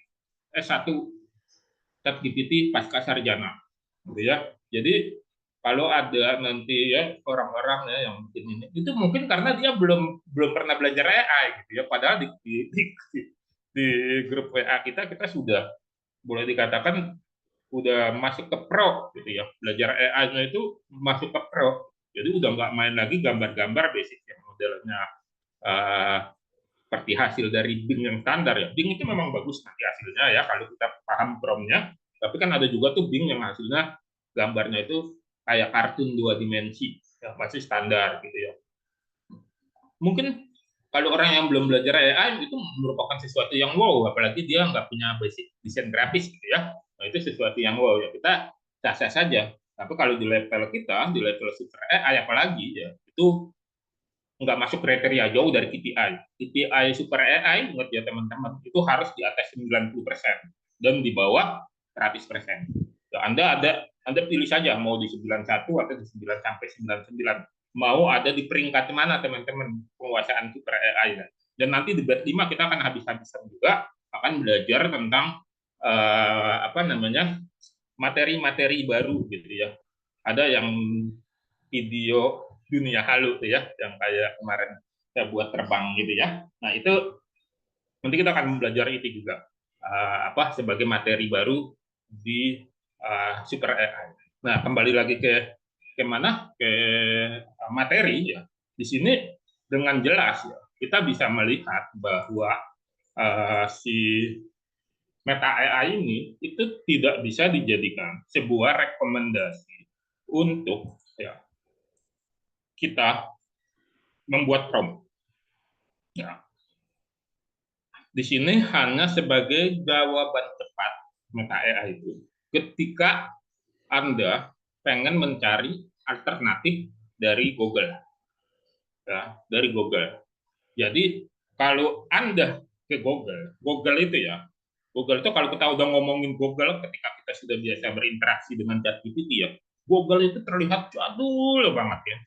S1, ChatGPT pasca sarjana gitu ya. Jadi kalau ada nanti ya orang-orang ya yang mungkin ini itu mungkin karena dia belum belum pernah belajar AI gitu ya, padahal di grup WA kita sudah boleh dikatakan udah masuk ke pro gitu ya, belajar AI-nya itu masuk ke pro, jadi udah nggak main lagi gambar-gambar basic yang modelnya uh, seperti hasil dari Bing yang standar ya. Bing itu memang bagus nanti hasilnya ya kalau kita paham promnya. Tapi kan ada juga tuh Bing yang hasilnya gambarnya itu kayak kartun 2 dimensi, ya, masih standar gitu ya. Mungkin kalau orang yang belum belajar AI itu merupakan sesuatu yang wow, apalagi dia nggak punya basic desain grafis gitu ya. Nah, itu sesuatu yang wow ya, kita sah-sah saja. Tapi kalau di level kita, di level super AI apalagi ya, itu nggak masuk kriteria jauh dari KPI. KPI super AI, ingat ya teman-teman, itu harus di atas 90% dan di bawah 100%. Ya, Anda pilih saja mau di 91 atau di 9 sampai 99. Mau ada di peringkat mana teman-teman penguasaan super AI. Dan nanti di bab 5 kita akan habis-habisan juga akan belajar tentang apa namanya materi-materi baru gitu ya. Ada yang video dunia halu tuh ya, yang kayak kemarin saya buat terbang gitu ya. Nah itu nanti kita akan belajar itu juga apa sebagai materi baru di Super AI. Nah, kembali lagi ke mana? Ke materi ya. Di sini dengan jelas ya, kita bisa melihat bahwa si Meta AI ini itu tidak bisa dijadikan sebuah rekomendasi untuk ya, kita membuat prompt. Ya, di sini hanya sebagai jawaban cepat Meta AI itu ketika Anda pengen mencari alternatif dari Google, ya, dari Google. Jadi kalau Anda ke Google, Google itu ya, Google itu kalau kita udah ngomongin Google, ketika kita sudah biasa berinteraksi dengan ChatGPT ya, Google itu terlihat jadul banget ya,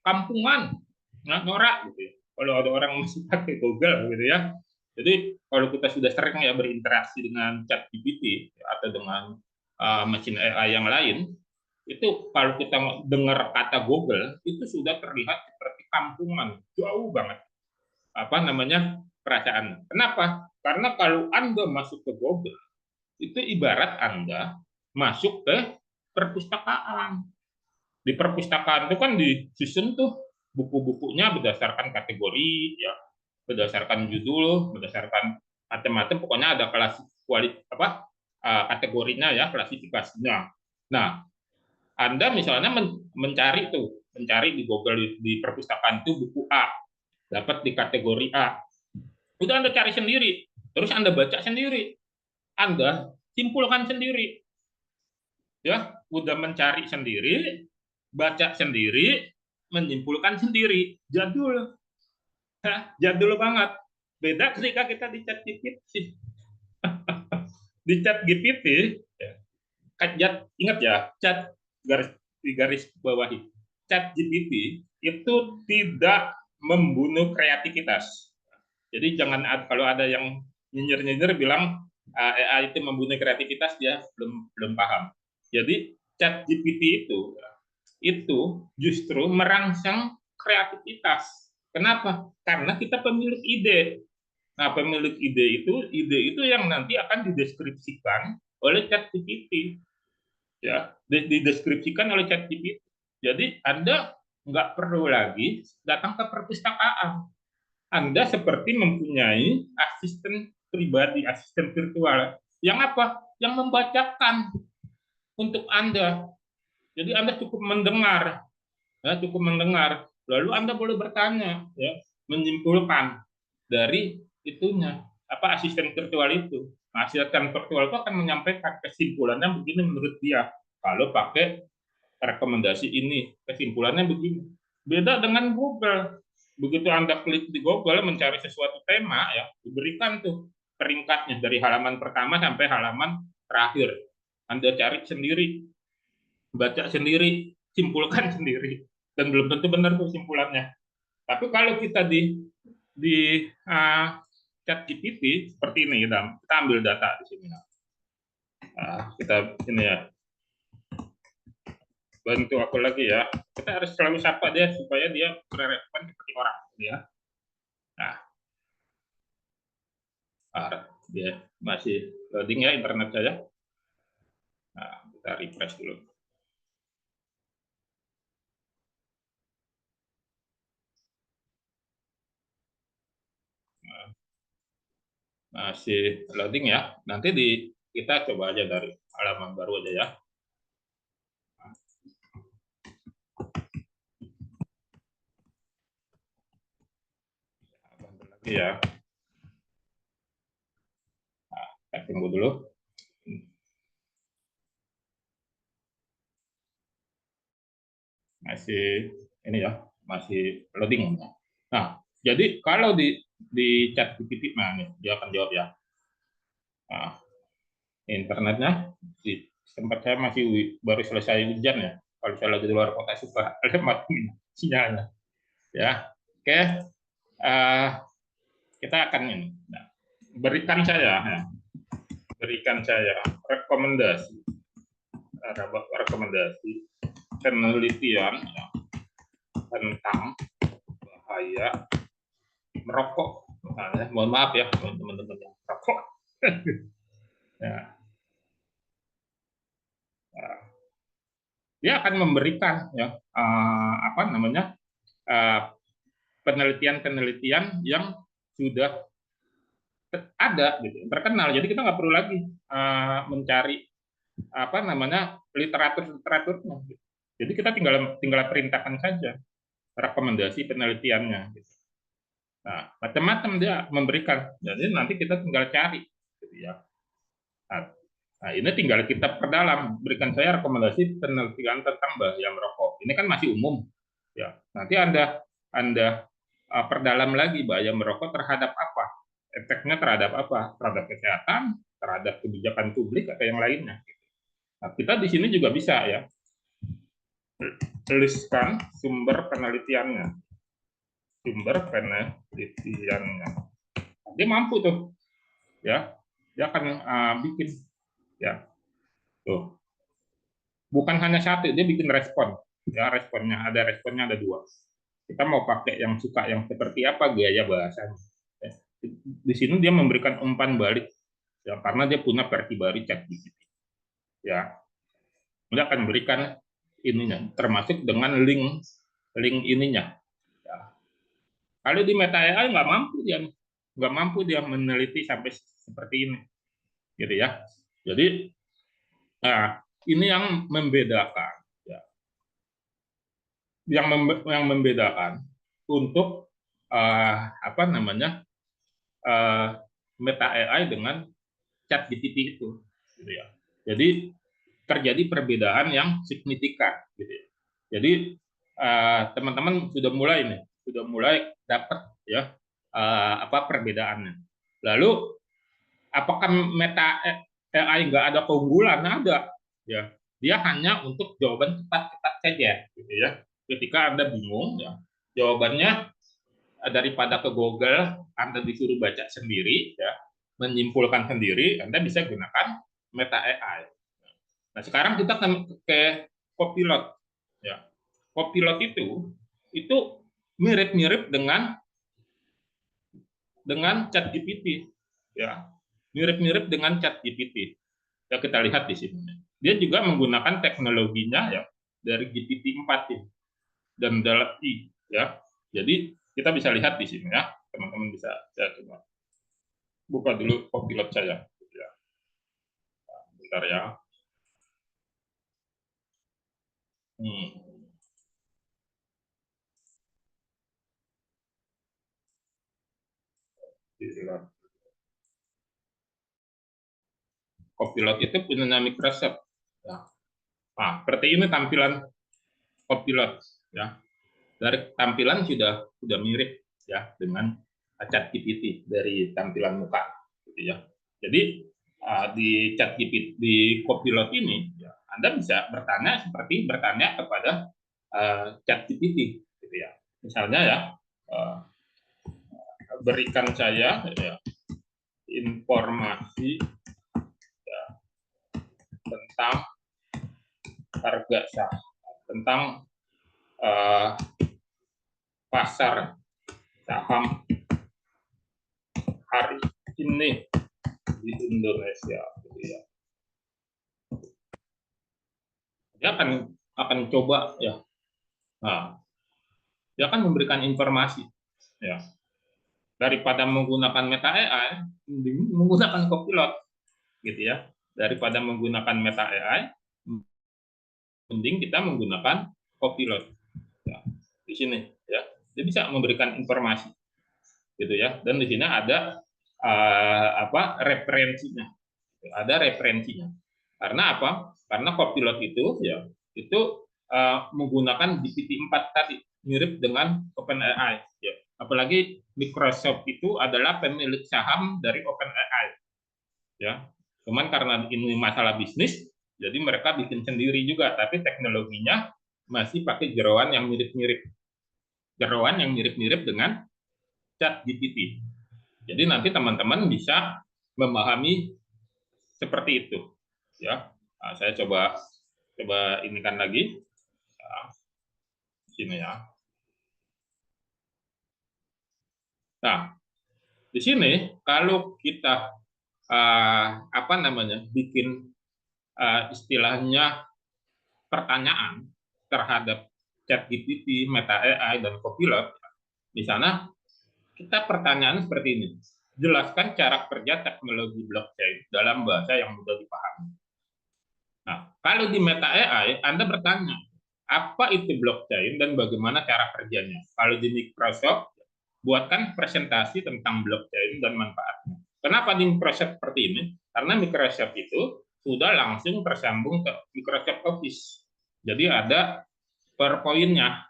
kampungan, nggak norak gitu ya. Kalau ada orang masih pakai Google gitu ya. Jadi kalau kita sudah sering ya berinteraksi dengan ChatGPT atau dengan mesin AI yang lain, itu kalau kita dengar kata Google itu sudah terlihat seperti kampungan, jauh banget apa namanya perasaan. Kenapa? Karena kalau Anda masuk ke Google, itu ibarat Anda masuk ke perpustakaan. Di perpustakaan itu kan disusun tuh buku-bukunya berdasarkan kategori, ya, berdasarkan judul, berdasarkan macam-macam. Pokoknya ada kelas apa kategorinya ya, klasifikasinya. Nah, Anda misalnya mencari tuh, mencari di Google di perpustakaan itu buku A, dapat di kategori A. Udah Anda cari sendiri, terus Anda baca sendiri, Anda simpulkan sendiri, ya, udah mencari sendiri, baca sendiri, menyimpulkan sendiri. Jadul, ya, jadul banget. Beda ketika kita di chat GPT. Di chat GPT, ya, ingat ya, chat garis bawahi. Chat GPT itu tidak membunuh kreativitas. Jadi jangan kalau ada yang nyinyir-nyinyir bilang AI itu membunuh kreativitas, dia belum belum paham. Jadi chat GPT itu justru merangsang kreativitas. Kenapa? Karena kita pemilik ide. Nah, pemilik ide itu yang nanti akan dideskripsikan oleh chat GPT, ya, dideskripsikan oleh chat GPT. Jadi Anda nggak perlu lagi datang ke perpustakaan. Anda seperti mempunyai asisten pribadi, asisten virtual yang apa? Yang membacakan untuk Anda. Jadi Anda cukup mendengar, ya, cukup mendengar. Lalu Anda boleh bertanya, ya, menyimpulkan dari itunya apa asisten virtual itu. Nah, asisten virtual itu akan menyampaikan kesimpulannya begini menurut dia. Kalau pakai rekomendasi ini, kesimpulannya begini. Beda dengan Google. Begitu Anda klik di Google mencari sesuatu tema, ya, diberikan tuh peringkatnya dari halaman pertama sampai halaman terakhir. Anda cari sendiri, baca sendiri, simpulkan sendiri, dan belum tentu benar tuh simpulannya. Tapi kalau kita di chat GPT seperti ini, kita ambil data di sini. Kita ini ya, bantu aku lagi ya. Kita harus selalu sapa dia supaya dia berrespon seperti orang, ya. Nah, dia masih loading ya internet saya. Nah, kita refresh dulu. Nah, masih loading ya. Nanti kita coba aja dari halaman baru aja ya. Bantu lagi ya. Nah, kita tunggu dulu. Masih ini ya, masih loading. Nah, jadi kalau di chat GPT, nah ini dia akan jawab ya. Nah, internetnya di tempat saya masih baru selesai hujan ya. Kalau saya lagi di luar kota suka lemah sinyalnya. Ya, oke. Uh, kita akan ini. Nah, berikan saya rekomendasi, penelitian ya, tentang bahaya merokok. Nah, mohon maaf ya teman-teman yang merokok. Ya. Nah, dia akan memberikan ya apa namanya penelitian-penelitian yang sudah ada gitu, terkenal. Jadi kita nggak perlu lagi mencari apa namanya literaturnya. Gitu. Jadi kita tinggal tinggal perintahkan saja rekomendasi penelitiannya. Gitu. Nah, macam-macam dia memberikan. Jadi nanti kita tinggal cari, gitu ya. Nah, ini tinggal kita perdalam. Berikan saya rekomendasi penelitian tentang bahaya merokok. Ini kan masih umum, ya. Nanti anda perdalam lagi bahaya merokok terhadap apa? Efeknya terhadap apa? Terhadap kesehatan, terhadap kebijakan publik atau yang lainnya. Nah, kita di sini juga bisa ya tuliskan sumber penelitiannya. Sumber penelitiannya. Dia mampu tuh, ya. Dia akan bikin, ya. Tuh. Bukan hanya satu, dia bikin respon. Ya, responnya ada dua. Kita mau pakai yang suka yang seperti apa gaya bahasanya. Ya. Di sini dia memberikan umpan balik, ya, karena dia punya versi baru ChatGPT. Ya, dia akan berikan ininya, termasuk dengan link ininya. Ya. Kalau di Meta AI nggak mampu dia meneliti sampai seperti ini, gitu ya. Jadi, nah, ini yang membedakan, ya. Yang membedakan untuk apa namanya Meta AI dengan ChatGPT itu, gitu ya. Jadi terjadi perbedaan yang signifikan, gitu ya. Jadi teman-teman sudah mulai dapat ya apa perbedaannya. Lalu apakah Meta AI nggak ada keunggulan? Ada, ya. Dia hanya untuk jawaban cepat-cepat saja, gitu ya. Ketika Anda bingung, ya, jawabannya daripada ke Google, Anda disuruh baca sendiri, ya, menyimpulkan sendiri, Anda bisa gunakan Meta AI. Nah, sekarang kita ke Copilot, ya. Copilot itu mirip-mirip dengan ChatGPT, ya. Mirip-mirip dengan ChatGPT. Ya, kita lihat di sini. Dia juga menggunakan teknologinya ya dari GPT-4 ini dan DALL-E, ya. Jadi kita bisa lihat di sini ya, teman-teman bisa saya coba buka dulu Copilot saya, ya. Bentar ya. Hmm. Copilot itu punya Microsoft. Ya. Nah, seperti ini tampilan Copilot, ya. Dari tampilan sudah mirip ya dengan ChatGPT dari tampilan muka, gitu ya. Jadi di ChatGPT di Copilot ini, ya, Anda bisa bertanya kepada ChatGPT, gitu ya. Misalnya ya, uh, berikan saya ya, informasi ya, tentang harga saham, tentang uh, pasar saham hari ini di Indonesia, gitu ya. Dia akan coba ya. Nah, dia akan memberikan informasi ya. Daripada menggunakan Meta AI, menggunakan Copilot, gitu ya. Daripada menggunakan Meta AI, mending kita menggunakan Copilot. Ya. Di sini ya, dia bisa memberikan informasi, gitu ya. Dan di sini ada apa referensinya, ada referensinya. Karena apa? Karena Copilot itu ya itu menggunakan GPT-4 tadi, mirip dengan OpenAI. Ya. Apalagi Microsoft itu adalah pemilik saham dari OpenAI. Ya. Cuman karena ini masalah bisnis, jadi mereka bikin sendiri juga, tapi teknologinya masih pakai jeroan yang mirip-mirip. Jeroan yang mirip-mirip dengan ChatGPT. Jadi nanti teman-teman bisa memahami seperti itu. Ya, nah, saya coba inikan lagi. Nah, sini ya. Nah, di sini kalau kita apa namanya bikin istilahnya pertanyaan terhadap ChatGPT, Meta AI, dan Copilot, di sana kita pertanyaan seperti ini. Jelaskan cara kerja teknologi blockchain dalam bahasa yang mudah dipahami. Nah, kalau di Meta AI, Anda bertanya, apa itu blockchain dan bagaimana cara kerjanya? Kalau di Microsoft, buatkan presentasi tentang blockchain dan manfaatnya. Kenapa di Microsoft seperti ini? Karena Microsoft itu sudah langsung tersambung ke Microsoft Office. Jadi ada PowerPoint-nya.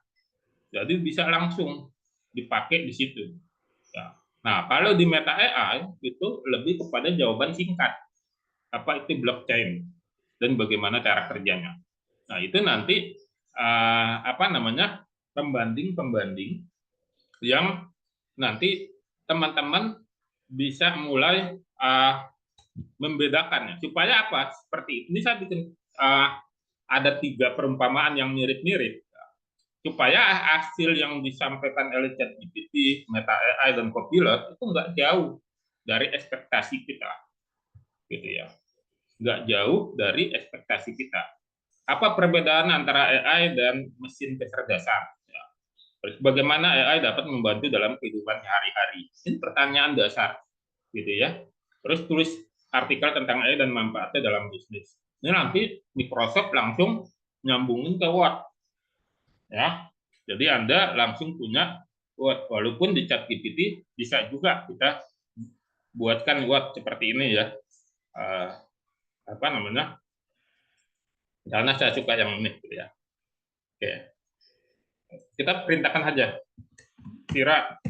Jadi bisa langsung dipakai di situ. Nah, kalau di Meta AI itu lebih kepada jawaban singkat. Apa itu blockchain dan bagaimana cara kerjanya. Nah, itu nanti apa namanya? Pembanding-pembanding yang nanti teman-teman bisa mulai membedakannya. Supaya apa? Seperti ini saya bikin ada 3 perumpamaan yang mirip-mirip supaya hasil yang disampaikan oleh ChatGPT, Meta AI, dan Copilot itu nggak jauh dari ekspektasi kita, gitu ya, nggak jauh dari ekspektasi kita. Apa perbedaan antara AI dan mesin kecerdasan? Ya. Bagaimana AI dapat membantu dalam kehidupan sehari-hari? Ini pertanyaan dasar, gitu ya. Terus tulis artikel tentang AI dan manfaatnya dalam bisnis. Ini nanti Microsoft langsung nyambungin ke Word, ya. Jadi Anda langsung punya Word, walaupun di ChatGPT bisa juga kita buatkan Word seperti ini ya. Apa namanya? Karena saya suka yang ini gitu ya. Oke. Kita perintahkan saja. Kira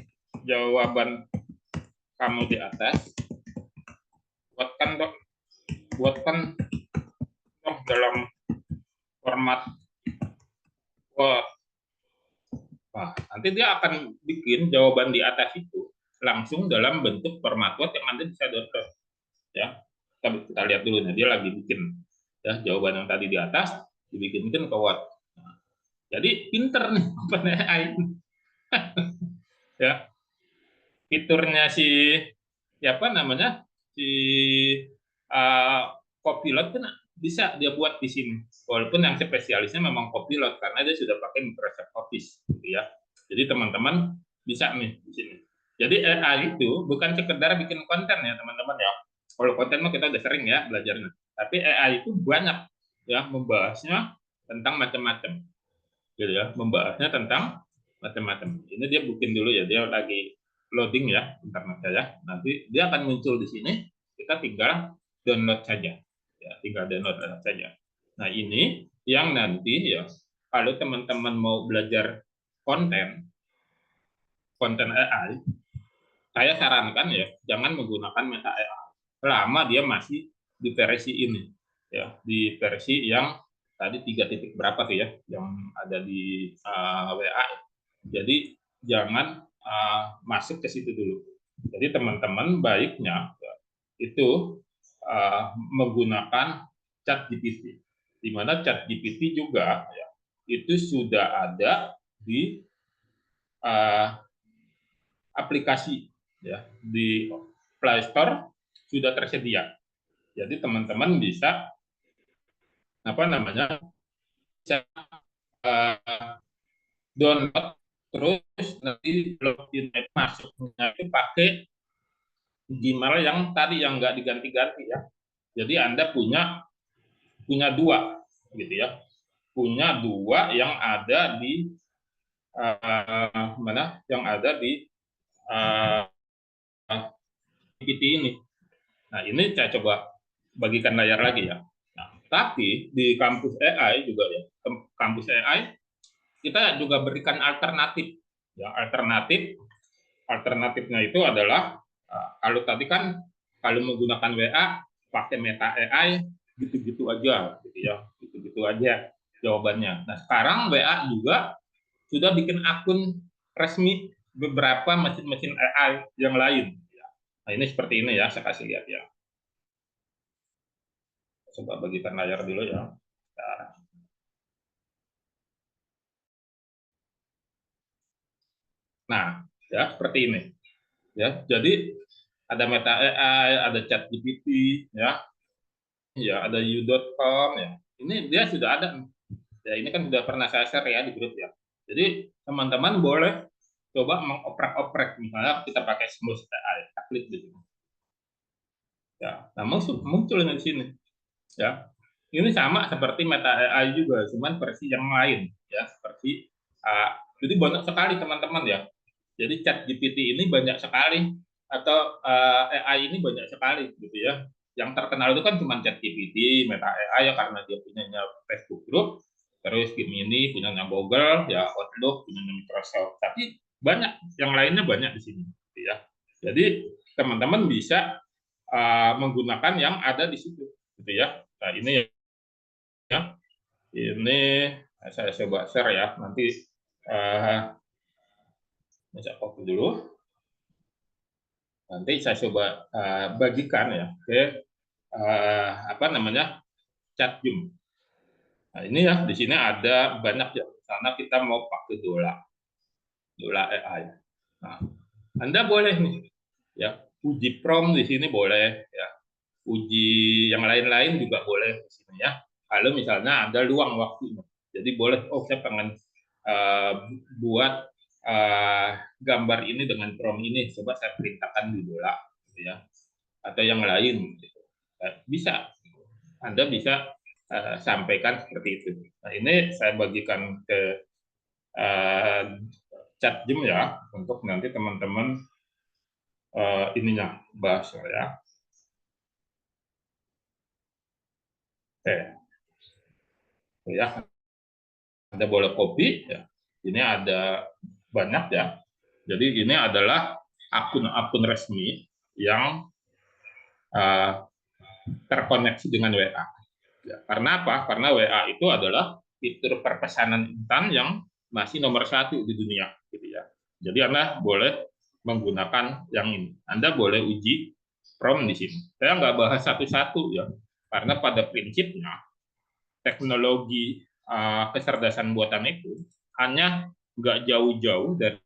jawaban kamu di atas. Buatkan dong dalam format Word. Nah, nanti dia akan bikin jawaban di atas itu langsung dalam bentuk format Word yang Anda bisa download. Ya, kita lihat dulu nih, dia lagi bikin ya jawaban yang tadi di atas dibikinkan ke Word. Nah, jadi pinter nih OpenAI ya, fiturnya si apa namanya si uh, Copilot kan bisa dia buat di sini, walaupun yang spesialisnya memang Copilot karena dia sudah pakai Microsoft Office gitu ya. Jadi teman-teman bisa nih di sini. Jadi AI itu bukan sekedar bikin konten ya teman-teman ya. Kalau konten mah kita udah sering ya belajarnya. Tapi AI itu banyak ya membahasnya tentang macam-macam. Gitu ya, membahasnya tentang macam-macam. Ini dia bikin dulu ya, dia lagi loading ya internet saya. Nanti dia akan muncul di sini. Kita tinggal download saja. Ya, tinggal download saja. Nah, ini yang nanti ya kalau teman-teman mau belajar konten konten AI, saya sarankan ya jangan menggunakan Meta AI selama dia masih di versi ini ya, di versi yang tadi 3 titik berapa tuh ya yang ada di WA. Jadi jangan masuk ke situ dulu. Jadi teman-teman baiknya ya, itu menggunakan ChatGPT, di mana ChatGPT juga ya, itu sudah ada di aplikasi ya di Play Store sudah tersedia. Jadi teman-teman bisa apa namanya bisa download terus nanti login masuknya itu pakai Gmail yang tadi yang nggak diganti-ganti ya. Jadi Anda punya dua gitu ya. Punya dua yang ada di mana? Yang ada di uh, GPT ini. Nah, ini saya coba bagikan layar lagi ya. Nah, tapi di kampus AI juga ya, kampus AI kita juga berikan alternatif. Ya, alternatifnya itu adalah kalau tadi kan kalau menggunakan WA pakai Meta AI gitu-gitu aja, gitu ya, gitu-gitu aja jawabannya. Nah, sekarang WA juga sudah bikin akun resmi beberapa mesin-mesin AI yang lain. Nah, ini seperti ini ya, saya kasih lihat ya. Coba bagikan layar dulu ya. Nah, ya seperti ini. Ya, jadi ada Meta AI, ada ChatGPT, ya, ya ada you.com, ya. Ini dia sudah ada. Ya, ini kan sudah pernah saya share ya di grup ya. Jadi teman-teman boleh coba mengoprek-oprek, misalnya kita pakai Smooth AI, klik di sini. Ya, nah muncul di sini. Ya, ini sama seperti Meta AI juga, cuman versi yang lain ya, seperti jadi banyak sekali teman-teman ya. Jadi Chat GPT ini banyak sekali, atau AI ini banyak sekali gitu ya. Yang terkenal itu kan cuma Chat GPT, Meta AI ya, karena dia punyanya Facebook Group, terus Gemini punyanya Google, ya Outlook punyanya Microsoft. Tapi banyak yang lainnya, banyak di sini gitu ya. Jadi teman-teman bisa menggunakan yang ada di situ gitu ya. Nah, ini ya, ini saya coba share ya, nanti bisa copy dulu, nanti saya coba bagikan ya ke apa namanya, chat Zoom. Nah, ini ya, di sini ada banyak ya, karena kita mau pakai Dola AI. Nah, Anda boleh nih ya, uji prompt di sini boleh ya, uji yang lain-lain juga boleh di sini ya. Kalau misalnya ada luang waktunya, jadi boleh, oh saya pengen buat gambar ini dengan prompt ini, coba saya perintahkan di Dola, gitu ya, atau yang lain, gitu. Bisa, Anda bisa sampaikan seperti itu. Nah, ini saya bagikan ke uh, chat Zoom ya, untuk nanti teman-teman ininya bahas ya. Ya, Anda boleh copy ya. Ini ada banyak ya. Jadi ini adalah akun-akun resmi yang uh, terkoneksi dengan WA. Ya, karena apa? Karena WA itu adalah fitur perpesanan instan yang masih nomor satu di dunia, gitu ya. Jadi Anda boleh menggunakan yang ini. Anda boleh uji prompt di sini. Saya nggak bahas satu-satu ya, karena pada prinsipnya teknologi kecerdasan buatan itu hanya nggak jauh-jauh dari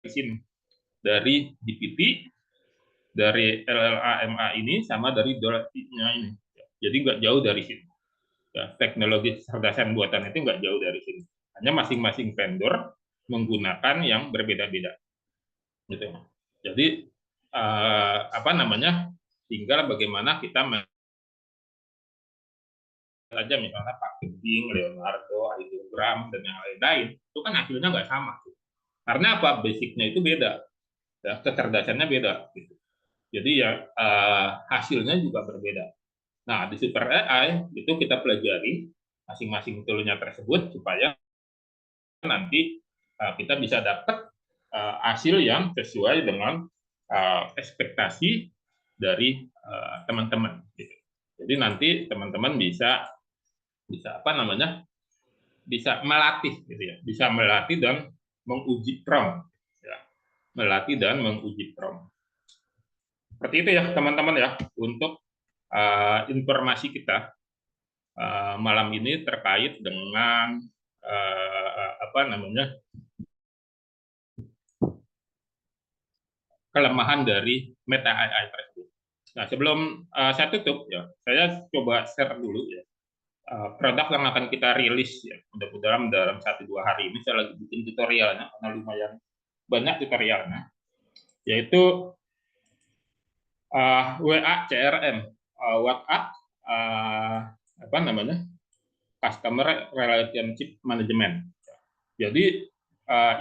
sini, dari GPT, dari LLAMA ini, sama dari DALL-E-nya ini. Jadi nggak jauh dari sini. Ya, teknologi kecerdasan buatan itu nggak jauh dari sini. Hanya masing-masing vendor menggunakan yang berbeda-beda. Gitu. Jadi apa namanya? Tinggal bagaimana kita saja, misalnya pakai Bing, Leonardo, Ideogram, dan yang lain-lain, itu kan hasilnya nggak sama. Karena apa? Basicnya itu beda, ya, kecerdasannya beda. Gitu. Jadi ya hasilnya juga berbeda. Nah, di Super AI itu kita pelajari masing-masing toolnya tersebut supaya nanti kita bisa dapat hasil yang sesuai dengan ekspektasi dari teman-teman. Gitu. Jadi nanti teman-teman bisa apa namanya, bisa melatih gitu ya, bisa melatih dan menguji prompt, ya. Melatih dan menguji prompt. Seperti itu ya teman-teman ya, untuk informasi kita malam ini terkait dengan apa namanya, kelemahan dari Meta AI tersebut. Nah, sebelum saya tutup ya, saya coba share dulu ya produk yang akan kita rilis ya, mudah-mudahan dalam 1-2 hari ini. Saya lagi bikin tutorialnya karena lumayan banyak tutorialnya, yaitu WA CRM, WhatsApp apa namanya, Customer Relationship Management. Jadi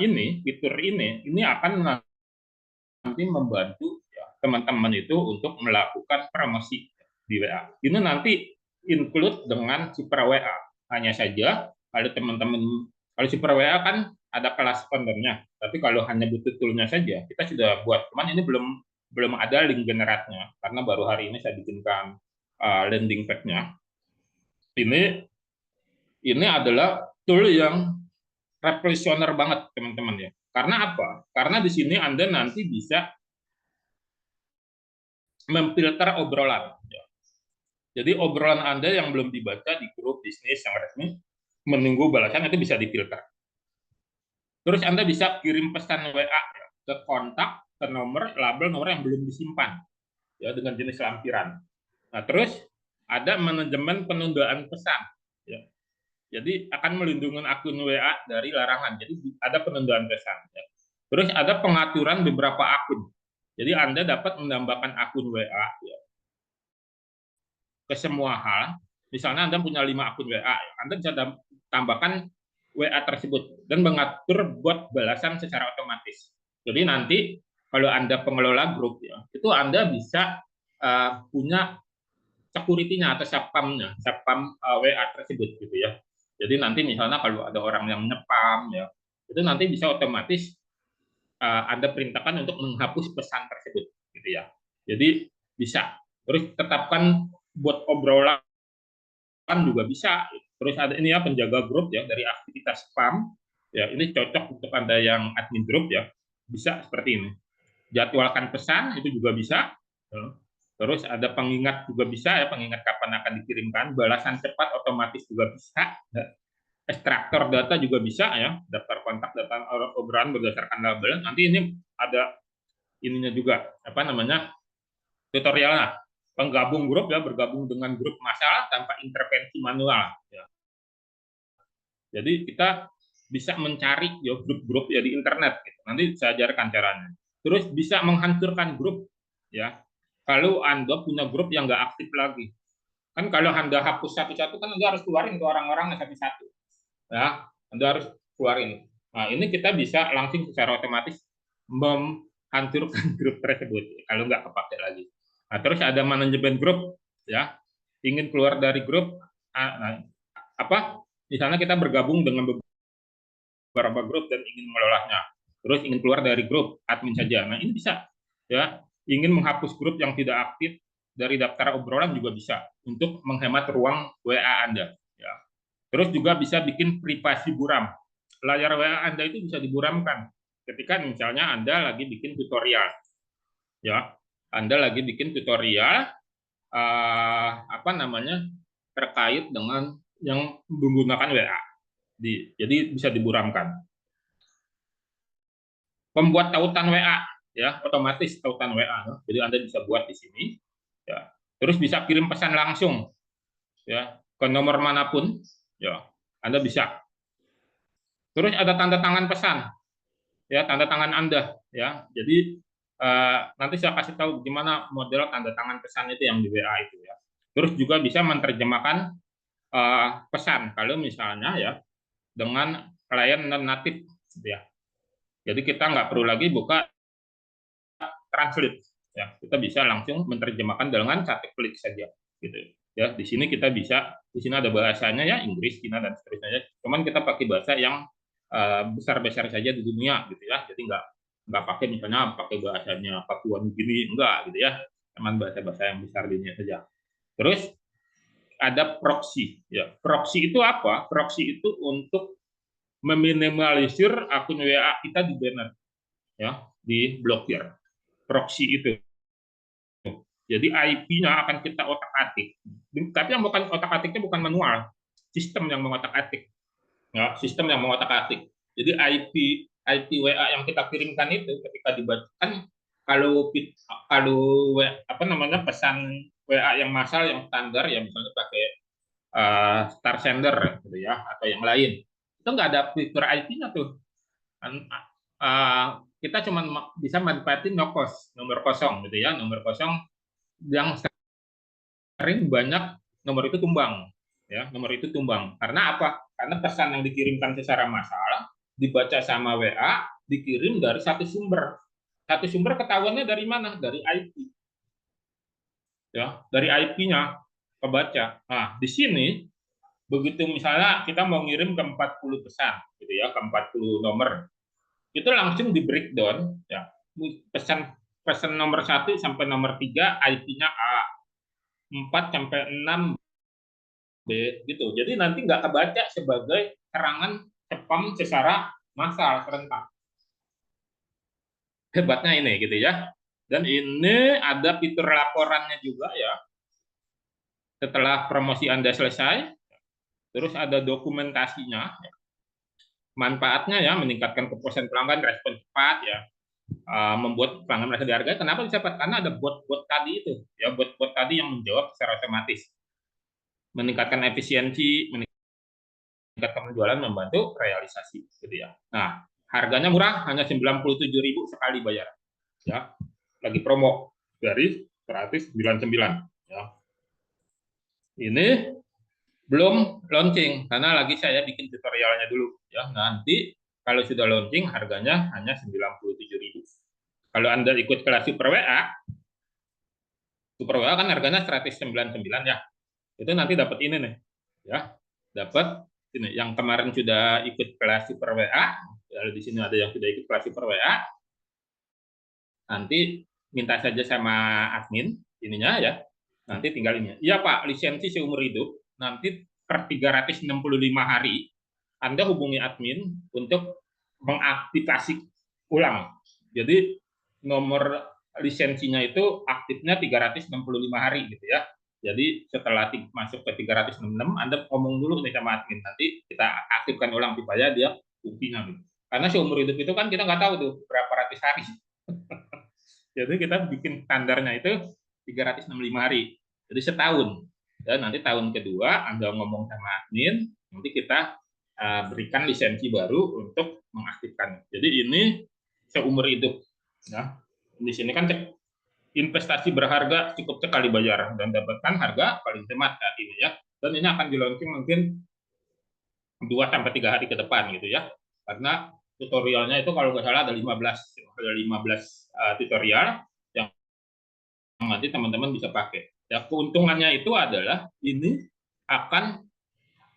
ini fitur ini akan nanti membantu ya, teman-teman itu untuk melakukan promosi di WA. Ini nanti include dengan super WA. Hanya saja kalau teman-teman, kalau super WA kan ada kelas kontennya, tapi kalau hanya butuh toolnya saja kita sudah buat. Cuman ini belum ada link generatnya karena baru hari ini saya bikinkan landing page-nya. Ini adalah tool yang revolusioner banget teman-teman ya. Karena apa? Karena di sini Anda nanti bisa memfilter obrolan. Jadi obrolan Anda yang belum dibaca di grup bisnis yang resmi, menunggu balasan, itu bisa difilter. Terus Anda bisa kirim pesan WA ke kontak, ke nomor, label nomor yang belum disimpan, ya, dengan jenis lampiran. Nah, terus ada manajemen penundaan pesan. Ya. Jadi akan melindungi akun WA dari larangan. Jadi ada penundaan pesan. Ya. Terus ada pengaturan beberapa akun. Jadi Anda dapat menambahkan akun WA ya, ke semua hal. Misalnya Anda punya 5 akun WA, Anda bisa tambahkan WA tersebut dan mengatur bot balasan secara otomatis. Jadi nanti kalau Anda pengelola grup ya, itu Anda bisa punya security-nya atau satpam WA tersebut gitu ya. Jadi nanti misalnya kalau ada orang yang nyepam ya, itu nanti bisa otomatis Anda perintahkan untuk menghapus pesan tersebut gitu ya. Jadi bisa. Terus tetapkan bot obrolan juga bisa. Terus ada ini ya penjaga grup ya dari aktivitas spam. Ya, ini cocok untuk Anda yang admin grup ya. Bisa seperti ini. Jadwalkan pesan itu juga bisa. Ya. Terus ada pengingat juga bisa ya, pengingat kapan akan dikirimkan, balasan cepat otomatis juga bisa. Ya. Ekstraktor data juga bisa ya, daftar kontak, data obrolan berdasarkan label. Nanti ini ada ininya juga apa namanya? Tutorialnya. Penggabung grup ya, bergabung dengan grup masalah tanpa intervensi manual ya. Jadi kita bisa mencari ya grup-grup ya di internet gitu. Nanti saya ajarkan caranya. Terus bisa menghancurkan grup ya. Kalau Anda punya grup yang nggak aktif lagi. Kan kalau Anda hapus satu-satu kan Anda harus keluarin ke orang-orang satu-satu. Ya, Anda harus keluarin. Nah, ini kita bisa langsung secara otomatis menghancurkan grup tersebut kalau nggak kepakai lagi. Nah, terus ada manajemen grup ya. Ingin keluar dari grup nah, apa? Misalnya kita bergabung dengan beberapa grup dan ingin mengelolanya. Terus ingin keluar dari grup admin saja. Nah, ini bisa ya. Ingin menghapus grup yang tidak aktif dari daftar obrolan juga bisa untuk menghemat ruang WA Anda ya. Terus juga bisa bikin privasi buram. Layar WA Anda itu bisa diburamkan ketika misalnya Anda lagi bikin tutorial ya. Anda lagi bikin tutorial apa namanya terkait dengan yang menggunakan WA. Jadi bisa diburamkan. Pembuat tautan WA ya, otomatis tautan WA. Jadi Anda bisa buat di sini ya. Terus bisa kirim pesan langsung ya ke nomor manapun ya. Anda bisa. Terus ada tanda tangan pesan ya, tanda tangan Anda ya. Jadi nanti saya kasih tahu gimana model tanda tangan pesan itu yang di WA itu ya. Terus juga bisa menerjemahkan pesan kalau misalnya ya dengan klien non natif gitu ya. Jadi kita nggak perlu lagi buka translate ya, kita bisa langsung menerjemahkan dengan satu klik saja gitu ya. Di sini kita bisa, di sini ada bahasanya ya, Inggris, Cina dan seterusnya. Cuman kita pakai bahasa yang besar-besar saja di dunia gitu ya. Jadi nggak pakai misalnya pakai bahasanya Papua Nugini, enggak gitu ya. Cuman bahasa-bahasa yang besar di dunia saja. Terus ada proxy ya. Proxy itu apa? Proxy itu untuk meminimalisir akun WA kita di banner ya, diblokir. Proxy itu. Jadi IP-nya akan kita otak-atik. Tapi yang bukan otak-atiknya bukan manual, sistem yang mengotak-atik. Ya, sistem yang mengotak-atik. Jadi IP WA yang kita kirimkan itu ketika dibacakan, kalau kalau apa namanya pesan WA yang massal yang standar ya misalnya pakai star sender gitu ya atau yang lain itu nggak ada fitur IP-nya tuh. Kita cuma bisa manfaatin no cost, nomor kosong gitu ya, nomor kosong yang sering banyak nomor itu tumbang ya, nomor itu tumbang karena apa, karena pesan yang dikirimkan secara massal dibaca sama WA dikirim dari satu sumber ketahuannya dari mana, dari IP ya, dari IP-nya kebaca. Nah di sini begitu misalnya kita mau ngirim ke 40 pesan gitu ya, ke 40 nomor itu langsung di breakdown ya, pesan pesan nomor 1 sampai nomor 3 IP-nya A, 4 sampai 6 B gitu. Jadi nanti nggak kebaca sebagai serangan spam secara massal serentak. Hebatnya ini gitu ya. Dan ini ada fitur laporannya juga ya. Setelah promosi Anda selesai, terus ada dokumentasinya. Manfaatnya ya meningkatkan kepuasan pelanggan, respon cepat ya, membuat pelanggan merasa dihargai. Kenapa bisa cepat? Karena ada bot-bot tadi itu ya, bot-bot tadi yang menjawab secara otomatis, meningkatkan efisiensi, penjualan membantu realisasi gitu ya. Nah, harganya murah, hanya 97.000 sekali bayar. Ya, lagi promo dari 199 ya. Ini belum launching karena lagi saya bikin tutorialnya dulu ya. Nanti kalau sudah launching harganya hanya 97.000. Kalau Anda ikut kelas Super WA kan harganya 199 ya. Itu nanti dapat ini nih. Ya. Dapat ini yang kemarin sudah ikut kelas Super WA, lalu di sini ada yang sudah ikut kelas Super WA. Nanti minta saja sama admin ininya ya. Nanti tinggal ini. Iya Pak, lisensi seumur hidup. Nanti per 365 hari Anda hubungi admin untuk mengaktifasi ulang. Jadi nomor lisensinya itu aktifnya 365 hari gitu ya. Jadi setelah masuk ke 366, Anda ngomong dulu nih sama admin, nanti kita aktifkan ulang supaya dia fungsinya gitu. Karena seumur hidup itu kan kita nggak tahu tuh berapa ratus hari. Jadi kita bikin standarnya itu 365 hari. Jadi setahun. Dan nanti tahun kedua Anda ngomong sama admin, nanti kita berikan lisensi baru untuk mengaktifkan. Jadi ini seumur hidup. Ya. Di sini kan investasi berharga cukup sekali bayar dan dapatkan harga paling hemat saat ini ya. Dan ini akan di launching mungkin 2 sampai 3 hari ke depan gitu ya. Karena tutorialnya itu kalau nggak salah ada 15 tutorial yang nanti teman-teman bisa pakai. Ya, keuntungannya itu adalah ini akan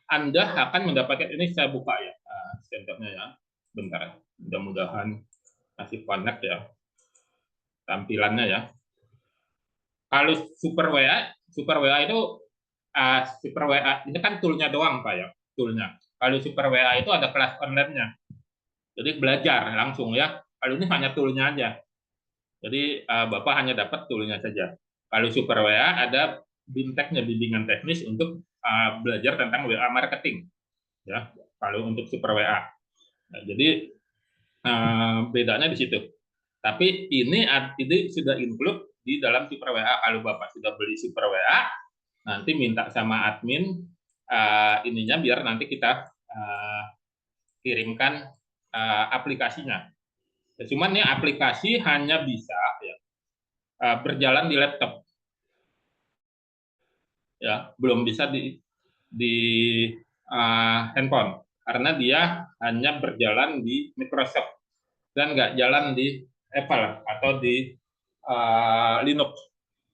Anda akan mendapatkan, ini saya buka ya senternya ya. Bentar. Mudah-mudahan masih connect ya tampilannya ya. Kalau Super WA itu Super WA ini kan toolnya doang Pak ya, toolnya. Kalau Super WA itu ada kelas online-nya. Jadi belajar langsung ya. Kalau ini hanya toolnya aja. Jadi Bapak hanya dapat toolnya saja. Kalau Super WA ada BIMTEK-nya, bimbingan teknis untuk belajar tentang WA marketing. Ya, kalau untuk Super WA. Nah, jadi bedanya di situ. Tapi ini sudah include di dalam Super WA. Kalau Bapak sudah beli Super WA, nanti minta sama admin ininya biar nanti kita kirimkan aplikasinya. Cuman nih aplikasi hanya bisa ya, berjalan di laptop, ya belum bisa di handphone karena dia hanya berjalan di Microsoft dan nggak jalan di Apple atau di Linux,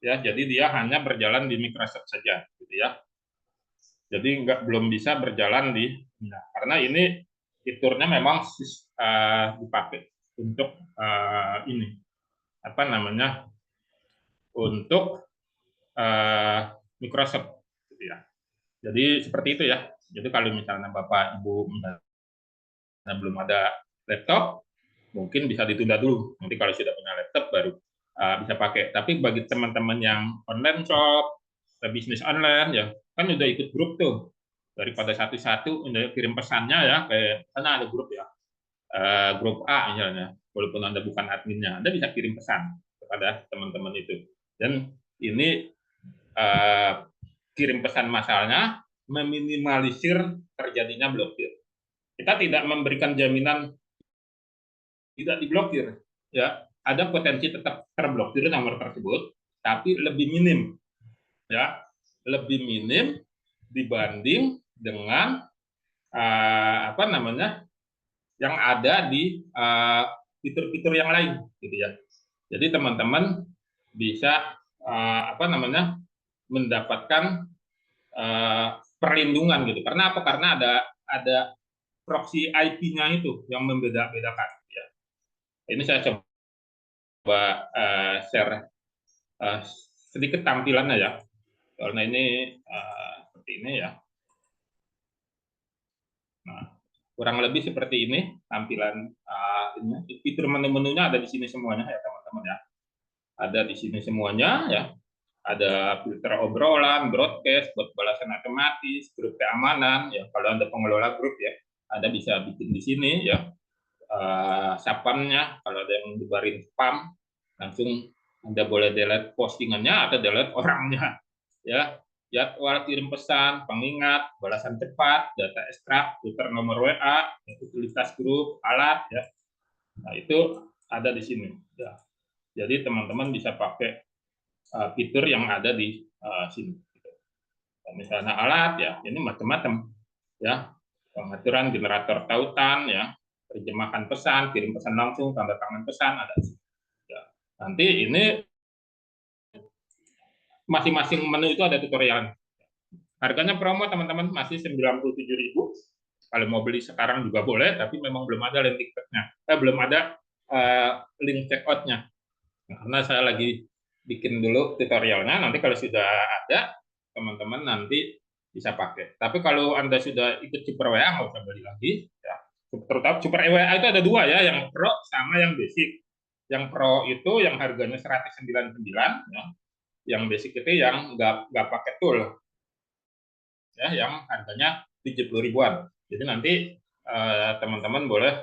ya. Jadi dia hanya berjalan di Microsoft saja, gitu ya. Jadi belum bisa berjalan di, nah, karena ini fiturnya memang dipakai untuk ini apa namanya untuk Microsoft, gitu ya. Jadi seperti itu ya. Jadi kalau misalnya Bapak Ibu misalnya belum ada laptop, mungkin bisa ditunda dulu. Nanti kalau sudah punya laptop baru bisa pakai. Tapi bagi teman-teman yang online shop, bisnis online ya, kan udah ikut grup tuh. Daripada satu-satu udah kirim pesannya ya, kayak sana ada grup ya. Grup A misalnya, walaupun Anda bukan adminnya, Anda bisa kirim pesan kepada teman-teman itu. Dan ini kirim pesan masalnya meminimalisir terjadinya blokir. Kita tidak memberikan jaminan tidak diblokir, ya. Ada potensi tetap terblokir nomor tersebut, tapi lebih minim, ya, lebih minim dibanding dengan apa namanya yang ada di fitur-fitur yang lain, gitu ya. Jadi teman-teman bisa apa namanya mendapatkan perlindungan gitu. Karena apa? Karena ada proxy IP-nya itu yang membeda-bedakan. Ya. Ini saya coba share sedikit tampilannya ya. Karena ini seperti ini ya. Nah, kurang lebih seperti ini tampilan ini. Fitur menu-menunya ada di sini semuanya ya teman-teman ya. Ada di sini semuanya ya. Ada filter obrolan, broadcast, buat balasan otomatis, grup keamanan ya. Kalau Anda pengelola grup ya, Anda bisa bikin di sini ya. Spamnya, kalau ada yang dibarin spam, langsung Anda boleh delete postingannya atau delete orangnya ya. jadwal kirim pesan, pengingat, balasan cepat, data ekstrak, putar nomor WA, utilitas grup, alat, ya. Nah, itu ada di sini. Ya. Jadi teman-teman bisa pakai fitur yang ada di sini. Misalnya alat, ya, ini macam-macam, ya. Pengaturan generator tautan, ya, terjemahan pesan, kirim pesan langsung, tanda tangan pesan, ada. Ya. Nanti ini masing-masing menu itu ada tutorial. Harganya promo teman-teman masih 97.000. Kalau mau beli sekarang juga boleh, tapi memang belum ada link ticketnya. Belum ada link checkoutnya. Karena saya lagi bikin dulu tutorialnya. Nanti kalau sudah ada, teman-teman nanti bisa pakai. Tapi kalau Anda sudah ikut Super WA, nggak usah beli lagi. Ya. Terutama Super WA itu ada dua ya, yang Pro sama yang Basic. Yang Pro itu yang harganya 199, ya. Yang Basic itu yang nggak pakai tool, ya, yang harganya 70 ribuan. Jadi nanti teman-teman boleh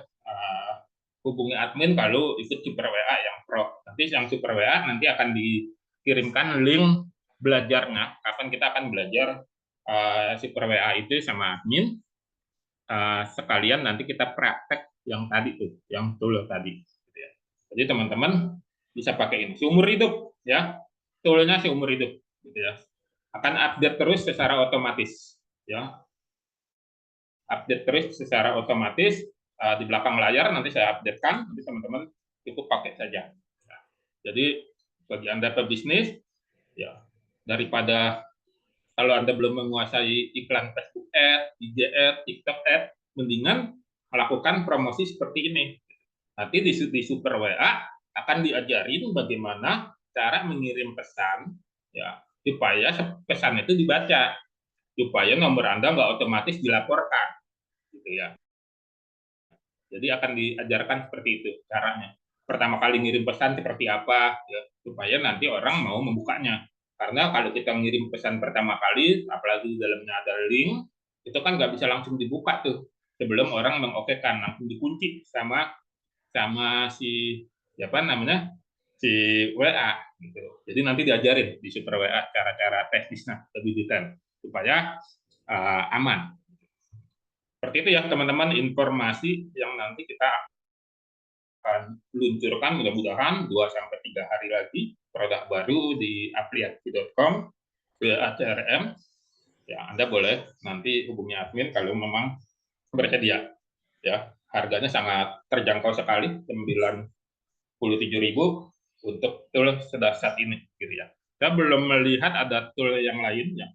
hubungi admin kalau ikut Super WA yang Pro. Nanti yang Super WA nanti akan dikirimkan link belajarnya. Kapan kita akan belajar Super WA itu sama admin. Sekalian nanti kita praktek yang tadi tuh, yang tool tadi. Jadi teman-teman bisa pakai ini seumur hidup, ya. Toolnya seumur hidup, gitu ya. Akan update terus secara otomatis, ya. Update terus secara otomatis di belakang layar nanti saya updatekan, nanti teman-teman cukup pakai saja. Nah, jadi bagi Anda pebisnis, ya, daripada kalau Anda belum menguasai iklan Facebook Ads, IG Ads, TikTok Ads, mendingan melakukan promosi seperti ini. Nanti di Super WA akan diajarin bagaimana cara mengirim pesan, ya, supaya pesan itu dibaca, supaya nomor Anda nggak otomatis dilaporkan, gitu ya. Jadi akan diajarkan seperti itu caranya. Pertama kali ngirim pesan seperti apa, ya, supaya nanti orang mau membukanya. Karena kalau kita ngirim pesan pertama kali, apalagi di dalamnya ada link, itu kan nggak bisa langsung dibuka tuh. Sebelum orang mengokekan, langsung dikunci sama sama si siapa namanya, si WA gitu. Jadi nanti diajarin di Super WA cara-cara teknisnya lebih detail supaya aman. Seperti itu ya teman-teman informasi yang nanti kita akan luncurkan mudah-mudahan 2-3 hari lagi produk baru di apliasi.com CRM. Ya, Anda boleh nanti hubungi admin kalau memang bersedia. Ya, harganya sangat terjangkau sekali, 97.000 untuk tool saat ini, gitu ya. Saya belum melihat ada tool yang lainnya.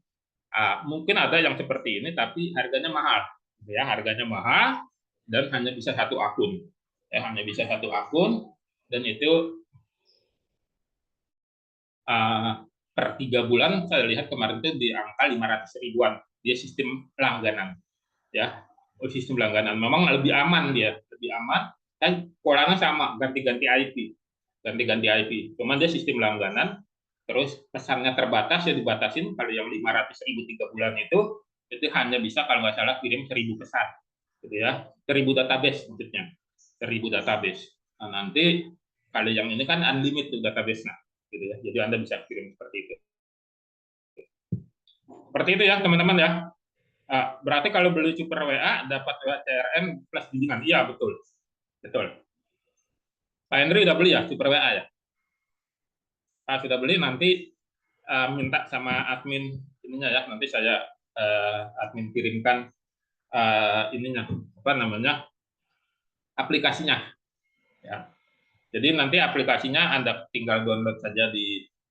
Mungkin ada yang seperti ini, tapi harganya mahal. Ya, harganya mahal dan hanya bisa satu akun. Ya, hanya bisa satu akun dan itu per 3 bulan saya lihat kemarin itu di angka 500 ribuan. Dia sistem langganan, ya. Sistem langganan memang lebih aman, dia lebih aman dan polanya sama, ganti-ganti IP, ganti-ganti IP. Cuman dia sistem langganan, terus pesannya terbatas, ya dibatasin. Kalau yang 500.000 3 bulan itu hanya bisa kalau nggak salah kirim 1.000 pesan, gitu ya, 1.000 database maksudnya, 1.000 database. Nah, nanti kalau yang ini kan unlimited database-nya, gitu ya. Jadi Anda bisa kirim seperti itu. Seperti itu ya teman-teman ya. Berarti kalau beli Super WA dapat WA CRM plus bimbingan. Iya betul, betul. Pak Henry udah beli ya Super WA ya? Sudah beli, nanti minta sama admin ininya ya. Nanti saya admin kirimkan ininya apa namanya aplikasinya ya. Jadi nanti aplikasinya Anda tinggal download saja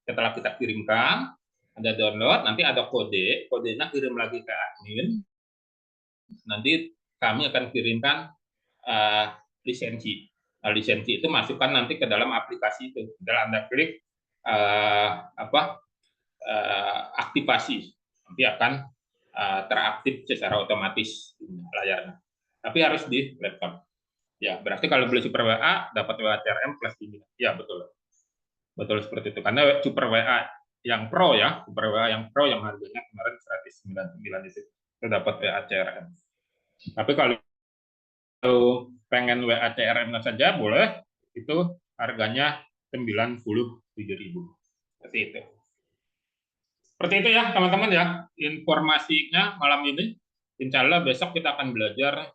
setelah kita kirimkan, Anda download, nanti ada kodenya kirim lagi ke admin. Nanti kami akan kirimkan lisensi. Nah, lisensi itu masukkan nanti ke dalam aplikasi itu. Tinggal Anda klik aktivasi, nanti akan teraktif secara otomatis layarnya. Tapi harus di laptop. Ya, berarti kalau beli Super WA dapat WA CRM plus ini. Ya, betul. Betul seperti itu. Karena Super WA yang Pro ya, Super WA yang Pro yang harganya kemarin 199 itu dapat WA CRM. Tapi kalau pengen WA CRM saja boleh, itu harganya 97.000. Seperti itu. Seperti itu ya teman-teman ya informasinya malam ini. Insya Allah besok kita akan belajar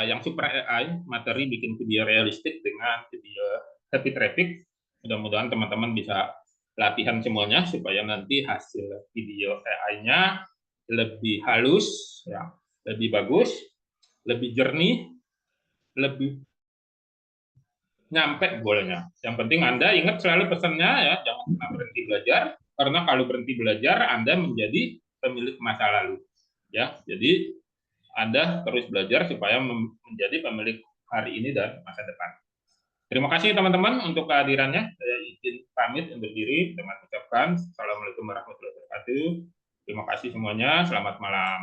yang super AI, materi bikin video realistik dengan video happy traffic. Mudah-mudahan teman-teman bisa latihan semuanya supaya nanti hasil video AI-nya lebih halus, ya, lebih bagus, lebih jernih, lebih nyampe bolanya. Yang penting Anda ingat selalu pesannya ya, jangan pernah berhenti belajar, karena kalau berhenti belajar Anda menjadi pemilik masa lalu. Ya, jadi Anda terus belajar supaya menjadi pemilik hari ini dan masa depan. Terima kasih teman-teman untuk kehadirannya. Saya izin pamit undur diri dengan ucapkan Assalamualaikum warahmatullahi wabarakatuh. Terima kasih semuanya. Selamat malam.